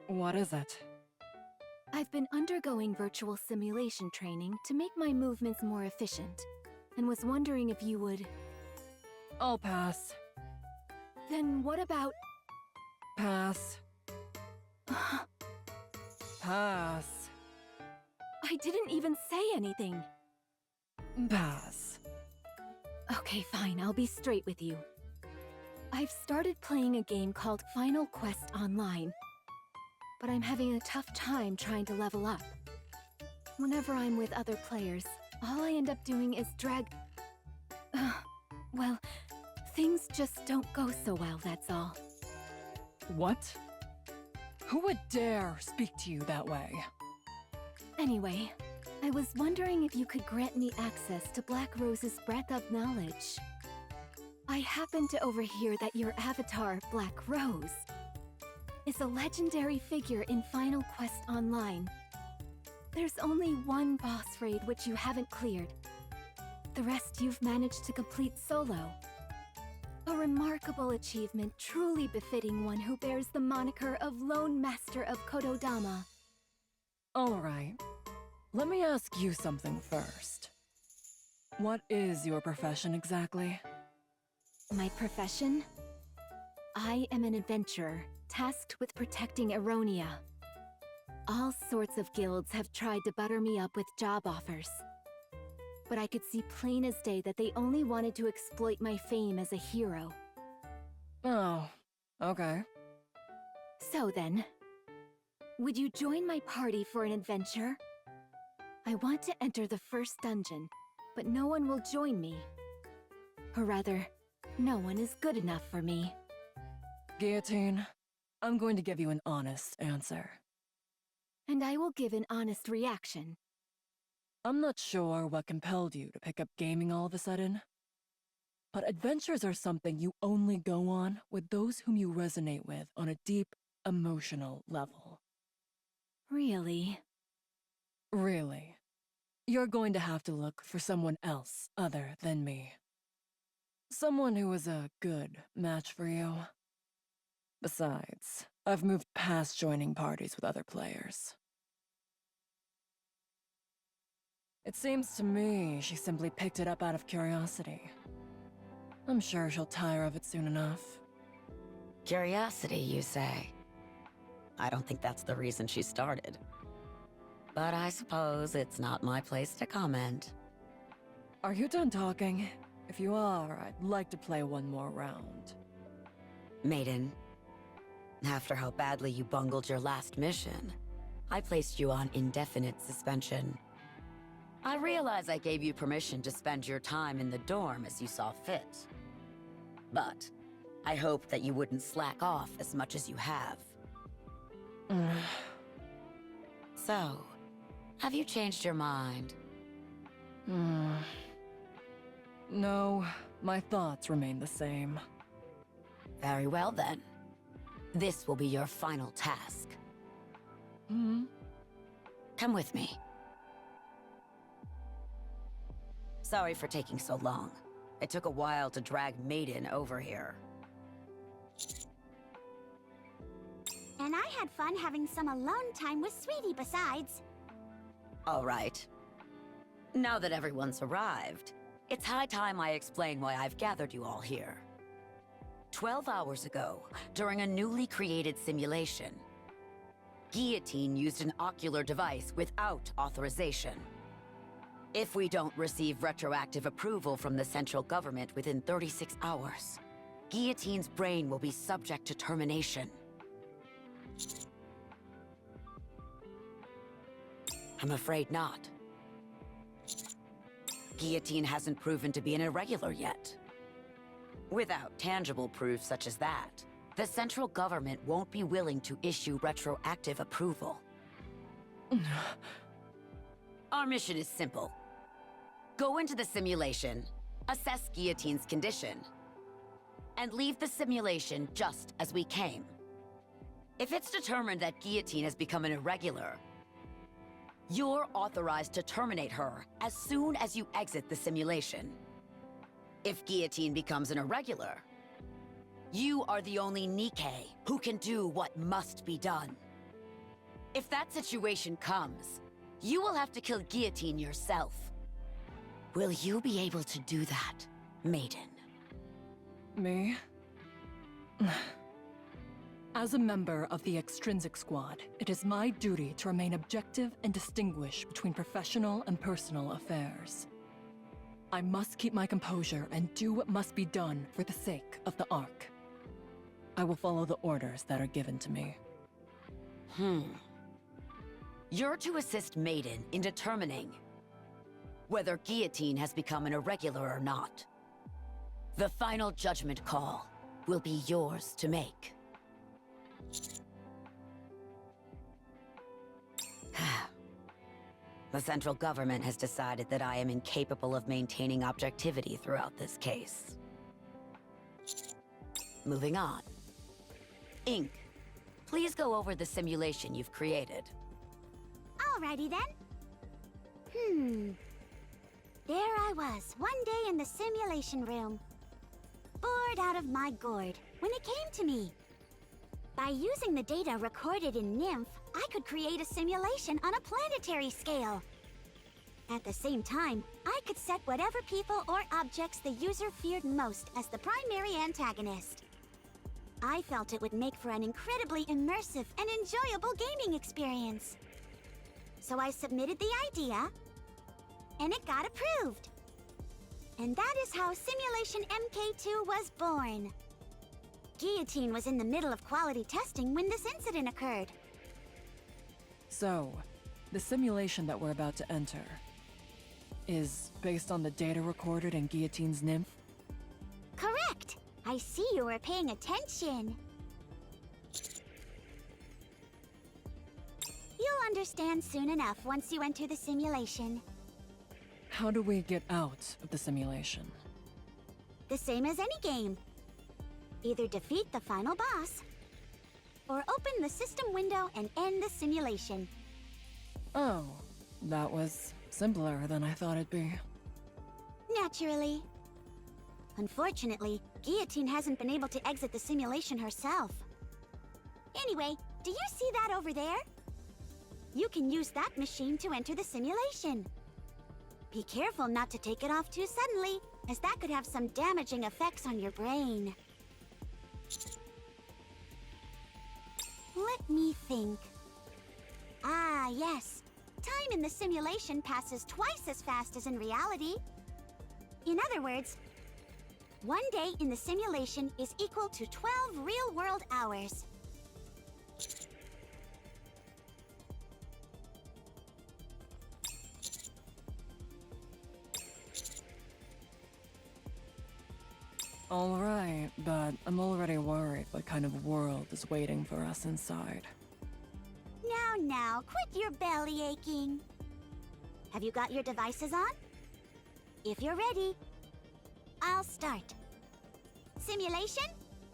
What is it? I've been undergoing virtual simulation training to make my movements more efficient, and was wondering if you would... I'll pass. Then what about... Pass. Pass. I didn't even say anything. Pass. Okay, fine, I'll be straight with you. I've started playing a game called Final Quest Online, but I'm having a tough time trying to level up. Whenever I'm with other players, all I end up doing is drag... well, things just don't go so well, that's all. What? Who would dare speak to you that way? Anyway, I was wondering if you could grant me access to Black Rose's breadth of knowledge. I happened to overhear that your avatar, Black Rose, is a legendary figure in Final Quest Online. There's only one boss raid which you haven't cleared. The rest you've managed to complete solo. A remarkable achievement truly befitting one who bears the moniker of Lone Master of Kododama. Alright. Let me ask you something first. What is your profession exactly? My profession? I am an adventurer, tasked with protecting Eronia. All sorts of guilds have tried to butter me up with job offers. But I could see plain as day that they only wanted to exploit my fame as a hero. Oh, okay. So then, Would you join my party for an adventure? I want to enter the first dungeon, but no one will join me. Or rather, no one is good enough for me. Guillotine, I'm going to give you an honest answer. And I will give an honest reaction. I'm not sure what compelled you to pick up gaming all of a sudden, but adventures are something you only go on with those whom you resonate with on a deep, emotional level. Really? Really. You're going to have to look for someone else other than me. Someone who is a good match for you. Besides, I've moved past joining parties with other players. It seems to me she simply picked it up out of curiosity. I'm sure she'll tire of it soon enough. Curiosity, you say? I don't think that's the reason she started. But I suppose it's not my place to comment. Are you done talking? If you are, I'd like to play one more round. Maiden, after how badly you bungled your last mission, I placed you on indefinite suspension. I realize I gave you permission to spend your time in the dorm as you saw fit. But I hoped that you wouldn't slack off as much as you have. So, have you changed your mind? No, my thoughts remain the same. Very well then. This will be your final task. Come with me. Sorry for taking so long. It took a while to drag Maiden over here. And I had fun having some alone time with Sweetie besides. All right. Now that everyone's arrived, it's high time I explain why I've gathered you all here. 12 hours ago, during a newly created simulation, Guillotine used an ocular device without authorization. If we don't receive retroactive approval from the central government within 36 hours, Guillotine's brain will be subject to termination. I'm afraid not. Guillotine hasn't proven to be an irregular yet. Without tangible proof such as that, the central government won't be willing to issue retroactive approval. Our mission is simple. Go into the simulation, assess Guillotine's condition, and leave the simulation just as we came. If it's determined that Guillotine has become an irregular, you're authorized to terminate her as soon as you exit the simulation. If Guillotine becomes an irregular, you are the only Nikkei who can do what must be done. If that situation comes, you will have to kill Guillotine yourself. Will you be able to do that, Maiden? Me? As a member of the Extrinsic Squad, it is my duty to remain objective and distinguish between professional and personal affairs. I must keep my composure and do what must be done for the sake of the Ark. I will follow the orders that are given to me. You're to assist Maiden in determining whether Guillotine has become an irregular or not. The final judgment call will be yours to make. The central government has decided that I am incapable of maintaining objectivity throughout this case. Moving on. Ink, please go over the simulation you've created. Alrighty then. There I was, one day in the simulation room. Bored out of my gourd, when it came to me. By using the data recorded in Nymph, I could create a simulation on a planetary scale. At the same time, I could set whatever people or objects the user feared most as the primary antagonist. I felt it would make for an incredibly immersive and enjoyable gaming experience. So I submitted the idea, and it got approved. And that is how Simulation MK2 was born. Guillotine was in the middle of quality testing when this incident occurred. So, the simulation that we're about to enter is based on the data recorded in Guillotine's nymph? Correct! I see you were paying attention. You'll understand soon enough once you enter the simulation. How do we get out of the simulation? The same as any game. Either defeat the final boss, or open the system window and end the simulation. Oh, that was simpler than I thought it'd be. Naturally. Unfortunately, Guillotine hasn't been able to exit the simulation herself. Anyway, do you see that over there? You can use that machine to enter the simulation. Be careful not to take it off too suddenly, as that could have some damaging effects on your brain. Let me think. Ah, yes. Time in the simulation passes twice as fast as in reality. In other words, 1 day in the simulation is equal to 12 real-world hours. Alright, but I'm already worried what kind of world is waiting for us inside. Now, quit your belly aching. Have you got your devices on? If you're ready, I'll start. Simulation,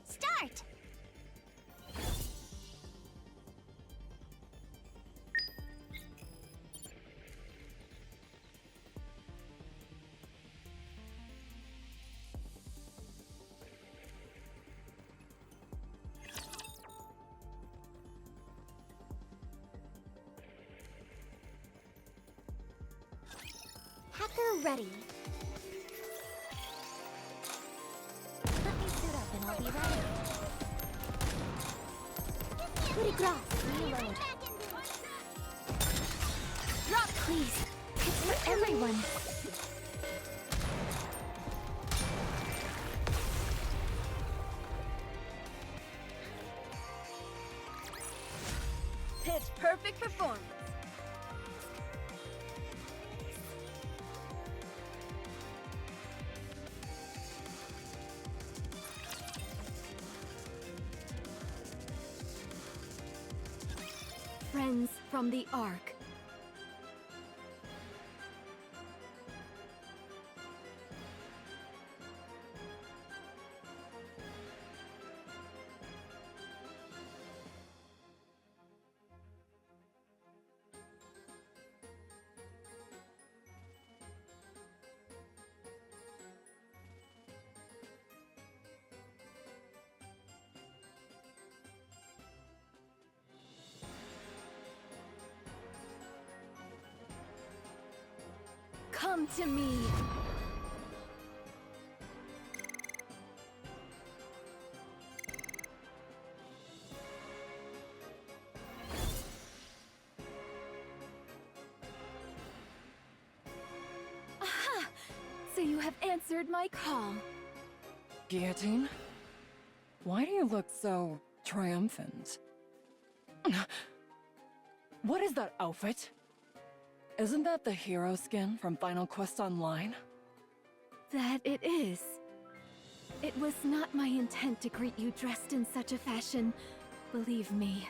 start! Hacker ready. Let me suit up and I'll be ready. Coup de grace, reload. Drop, please. It's for everyone. Pitch perfect performance. Friends from the Ark. Come to me. Aha! So you have answered my call. Guillotine? Why do you look so triumphant? What is that outfit? Isn't that the hero skin from Final Quest Online? That it is. It was not my intent to greet you dressed in such a fashion, believe me.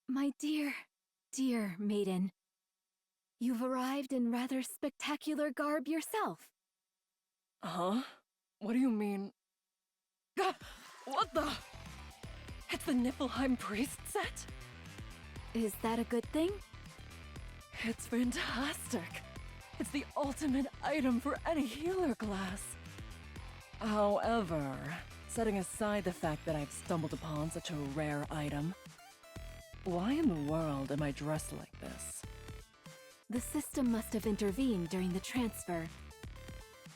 My dear, dear maiden, you've arrived in rather spectacular garb yourself. Huh? What do you mean? Gah! What the? It's the Niflheim priest set? Is that a good thing? It's fantastic. It's the ultimate item for any healer class. However, setting aside the fact that I've stumbled upon such a rare item, why in the world am I dressed like this? The system must have intervened during the transfer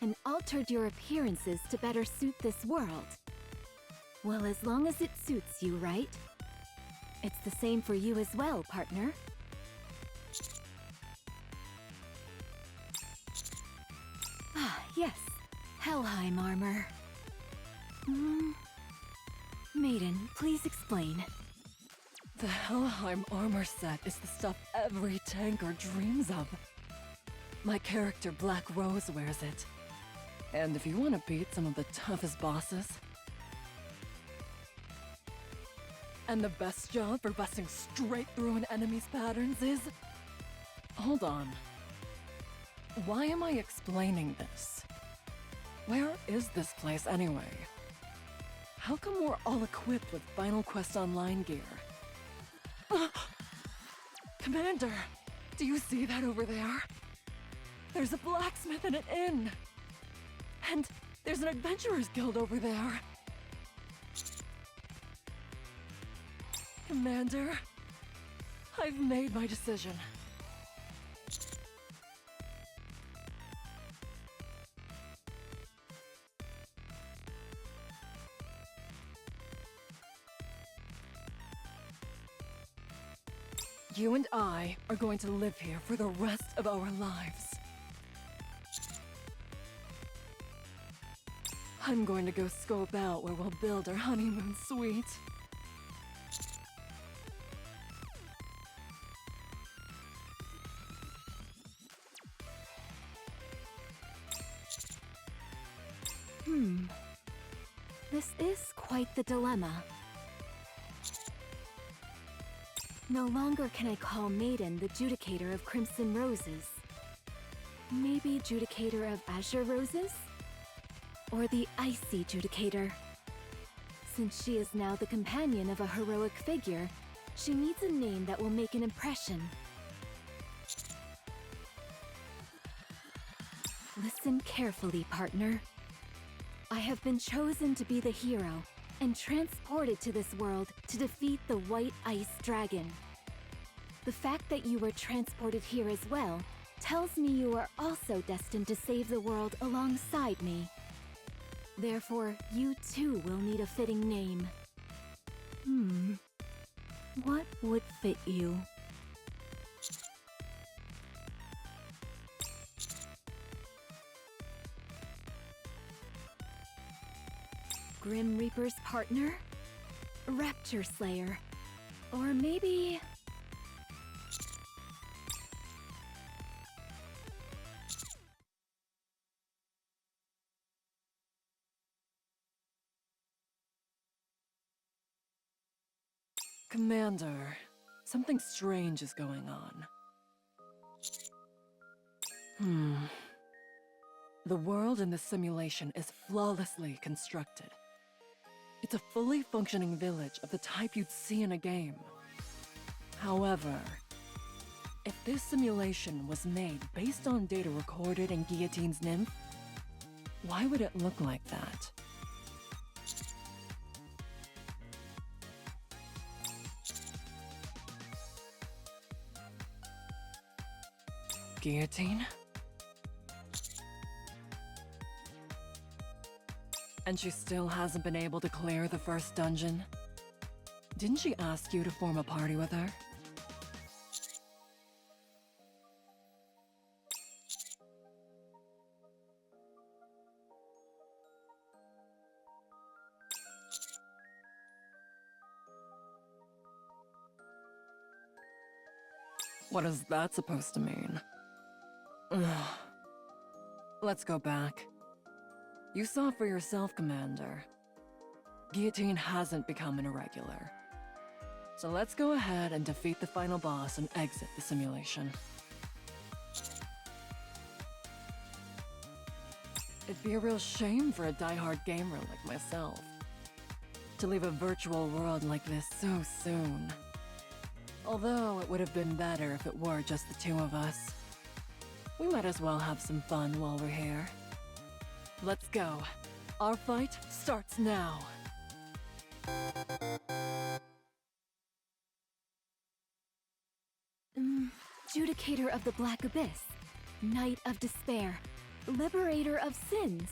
and altered your appearances to better suit this world. Well, as long as it suits you, right? It's the same for you as well, partner. Ah, yes. Helheim armor. Maiden, please explain. The Helheim armor set is the stuff every tanker dreams of. My character Black Rose wears it. And if you want to beat some of the toughest bosses, and the best job for busting straight through an enemy's patterns is... Hold on. Why am I explaining this? Where is this place anyway? How come we're all equipped with Final Quest Online gear? Commander, do you see that over there? There's a blacksmith and an inn. And there's an adventurers guild over there. Commander, I've made my decision. You and I are going to live here for the rest of our lives. I'm going to go scope out where we'll build our honeymoon suite. This is quite the dilemma. No longer can I call Maiden the Judicator of Crimson Roses. Maybe Judicator of Azure Roses? Or the Icy Judicator. Since she is now the companion of a heroic figure, she needs a name that will make an impression. Listen carefully, partner. I have been chosen to be the hero, and transported to this world to defeat the White Ice Dragon. The fact that you were transported here as well tells me you are also destined to save the world alongside me. Therefore, you too will need a fitting name. What would fit you? Grim Reaper's partner? Rapture Slayer? Or maybe... Commander, something strange is going on. The world in this simulation is flawlessly constructed. It's a fully functioning village of the type you'd see in a game. However, if this simulation was made based on data recorded in Guillotine's nymph, why would it look like that? Guillotine? And she still hasn't been able to clear the first dungeon? Didn't she ask you to form a party with her? What is that supposed to mean? Let's go back. You saw for yourself, Commander. Guillotine hasn't become an irregular. So let's go ahead and defeat the final boss and exit the simulation. It'd be a real shame for a die-hard gamer like myself to leave a virtual world like this so soon. Although it would have been better if it were just the two of us. We might as well have some fun while we're here. Let's go. Our fight starts now. Judicator of the Black Abyss, Knight of Despair, Liberator of Sins.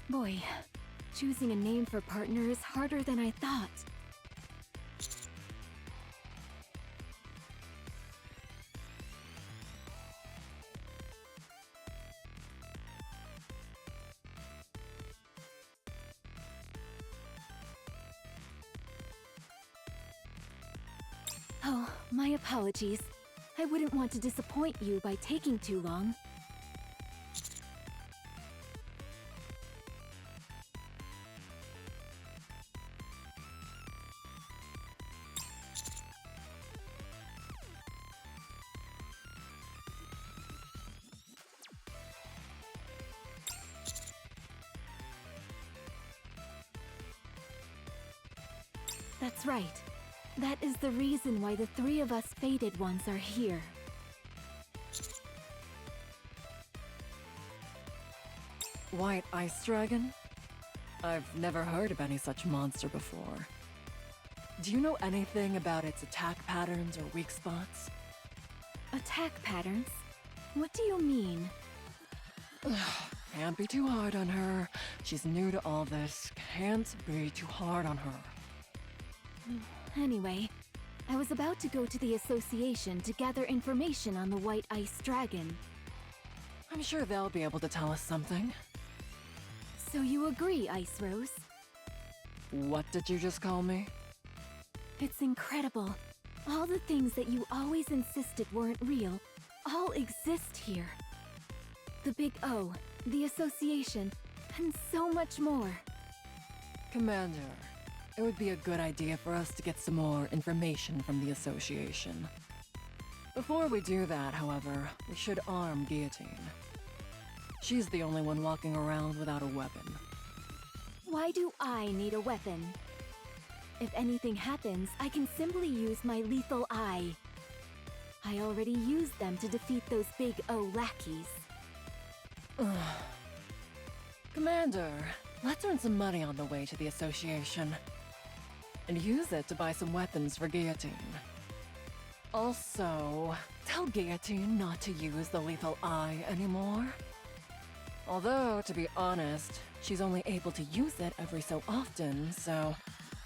Boy, choosing a name for partner is harder than I thought. Oh, my apologies. I wouldn't want to disappoint you by taking too long. That's right. That is the reason why the three of us fated ones are here. White ice dragon? I've never heard of any such monster before. Do you know anything about its attack patterns or weak spots? Attack patterns? What do you mean? Can't be too hard on her. She's new to all this. Can't be too hard on her. Anyway, I was about to go to the association to gather information on the White Ice Dragon. I'm sure they'll be able to tell us something. So you agree, Ice Rose? What did you just call me? It's incredible. All the things that you always insisted weren't real, all exist here. The Big O, the association, and so much more. Commander, it would be a good idea for us to get some more information from the association. Before we do that, however, we should arm Guillotine. She's the only one walking around without a weapon. Why do I need a weapon? If anything happens, I can simply use my lethal eye. I already used them to defeat those Big O lackeys. Commander, let's earn some money on the way to the association. And use it to buy some weapons for Guillotine. Also, tell Guillotine not to use the lethal eye anymore. Although, to be honest, she's only able to use it every so often, so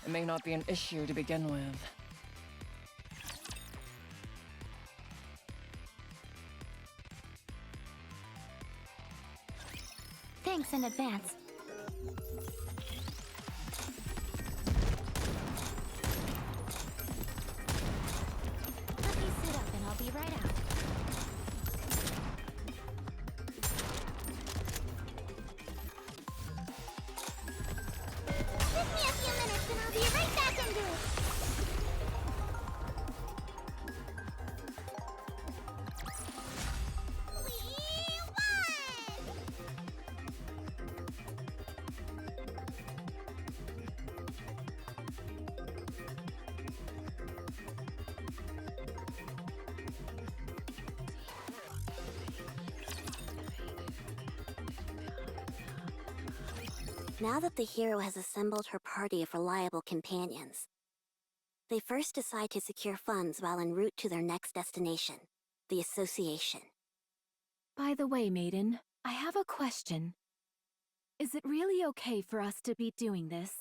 it may not be an issue to begin with. Thanks in advance. Let me sit up and I'll be right out. Give me a few minutes and I'll be right back into it. Now that the hero has assembled her party of reliable companions, they first decide to secure funds while en route to their next destination, the association. By the way, Maiden, I have a question. Is it really okay for us to be doing this?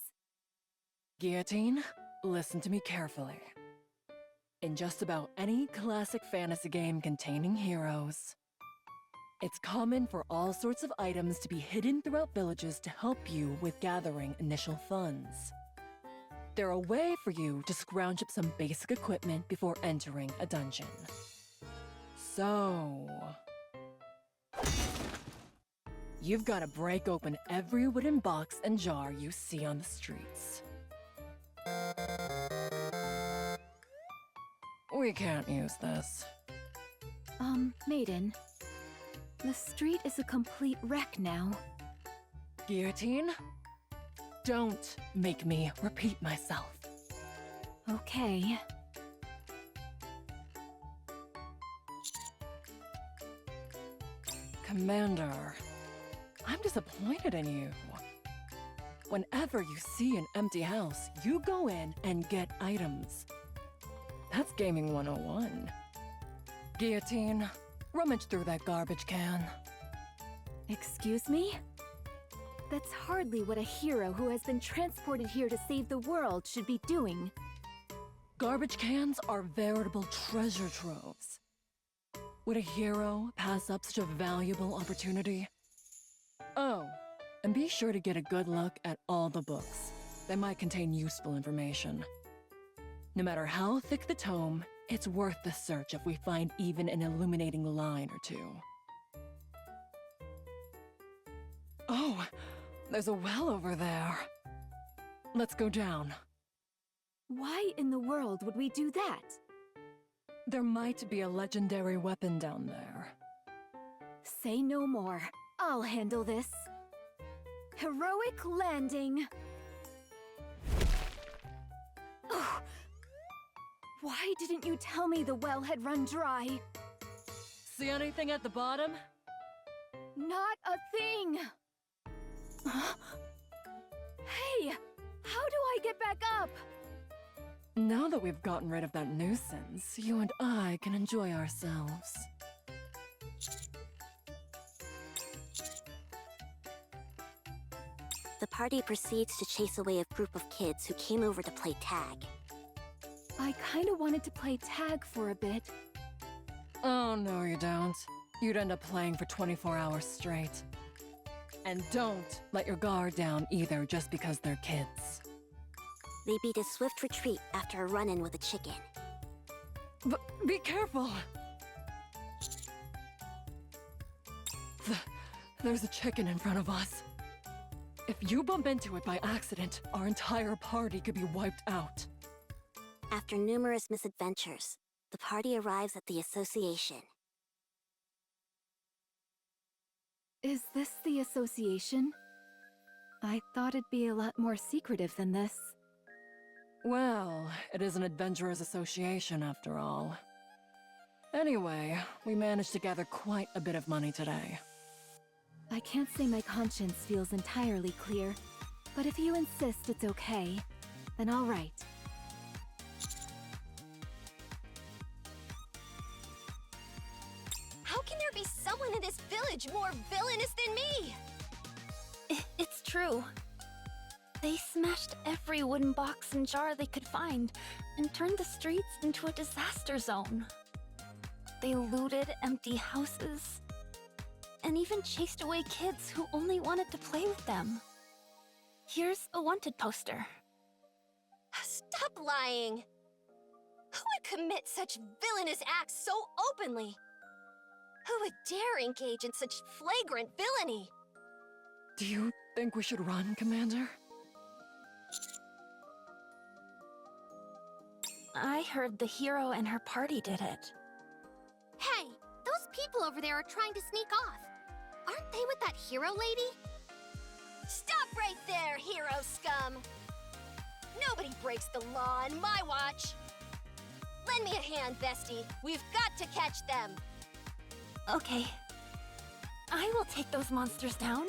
Guillotine, listen to me carefully. In just about any classic fantasy game containing heroes, it's common for all sorts of items to be hidden throughout villages to help you with gathering initial funds. They're a way for you to scrounge up some basic equipment before entering a dungeon. So you've got to break open every wooden box and jar you see on the streets. We can't use this. Maiden, the street is a complete wreck now. Guillotine, don't make me repeat myself. Okay. Commander, I'm disappointed in you. Whenever you see an empty house, you go in and get items. That's Gaming 101. Guillotine, rummage through that garbage can. Excuse me? That's hardly what a hero who has been transported here to save the world should be doing. Garbage cans are veritable treasure troves. Would a hero pass up such a valuable opportunity? Oh, and be sure to get a good look at all the books. They might contain useful information. No matter how thick the tome, it's worth the search if we find even an illuminating line or two. Oh, there's a well over there. Let's go down. Why in the world would we do that? There might be a legendary weapon down there. Say no more. I'll handle this. Heroic landing. Oh. Why didn't you tell me the well had run dry? See anything at the bottom? Not a thing! Huh? Hey! How do I get back up? Now that we've gotten rid of that nuisance, you and I can enjoy ourselves. The party proceeds to chase away a group of kids who came over to play tag. I kinda wanted to play tag for a bit. Oh, no you don't. You'd end up playing for 24 hours straight. And don't let your guard down either just because they're kids. They beat a swift retreat after a run-in with a chicken. Be careful! There's a chicken in front of us. If you bump into it by accident, our entire party could be wiped out. After numerous misadventures, the party arrives at the association. Is this the association? I thought it'd be a lot more secretive than this. Well, it is an adventurers association after all. Anyway, we managed to gather quite a bit of money today. I can't say my conscience feels entirely clear, but if you insist it's okay, then all right. How can there be someone in this village more villainous than me? It's true. They smashed every wooden box and jar they could find and turned the streets into a disaster zone. They looted empty houses and even chased away kids who only wanted to play with them. Here's a wanted poster. Stop lying! Who would commit such villainous acts so openly? Who would dare engage in such flagrant villainy? Do you think we should run, Commander? I heard the hero and her party did it. Hey, those people over there are trying to sneak off. Aren't they with that hero lady? Stop right there, hero scum! Nobody breaks the law on my watch! Lend me a hand, bestie. We've got to catch them! Okay. I will take those monsters down.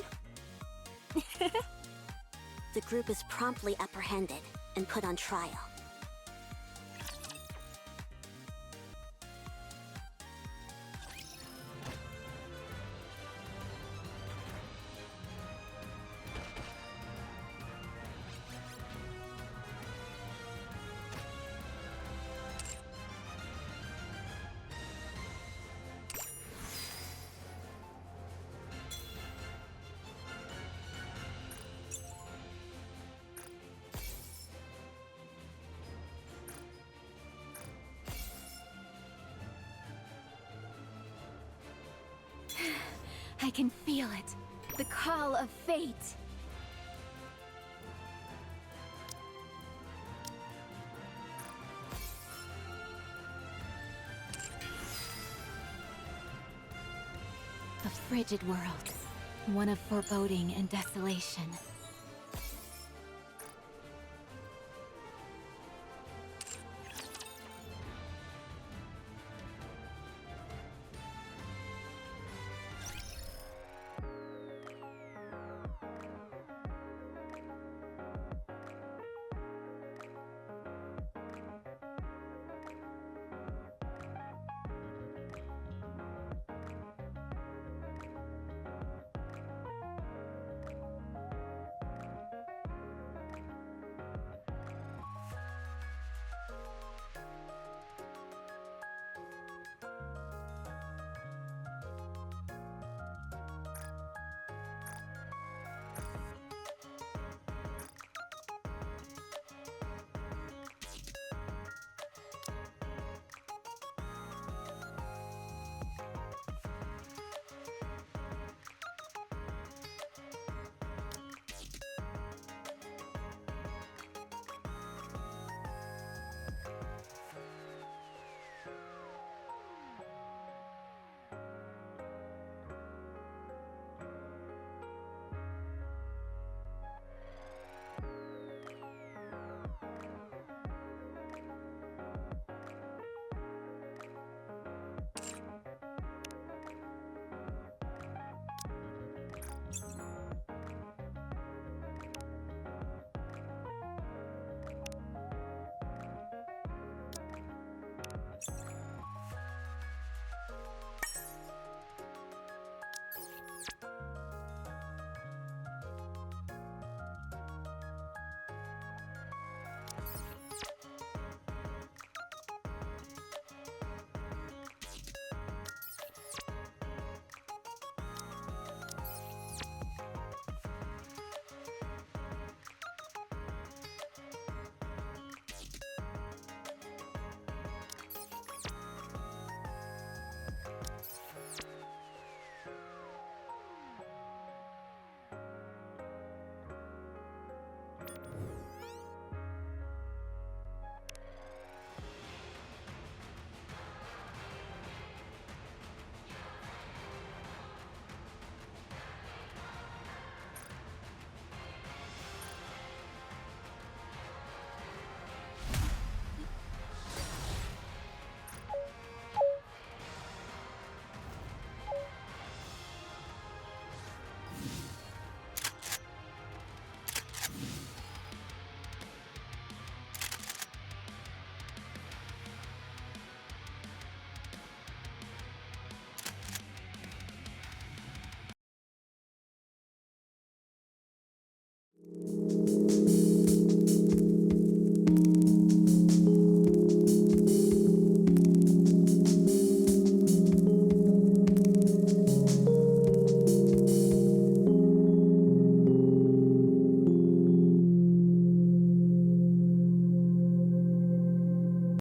The group is promptly apprehended and put on trial. I can feel it. The call of fate. A frigid world. One of foreboding and desolation.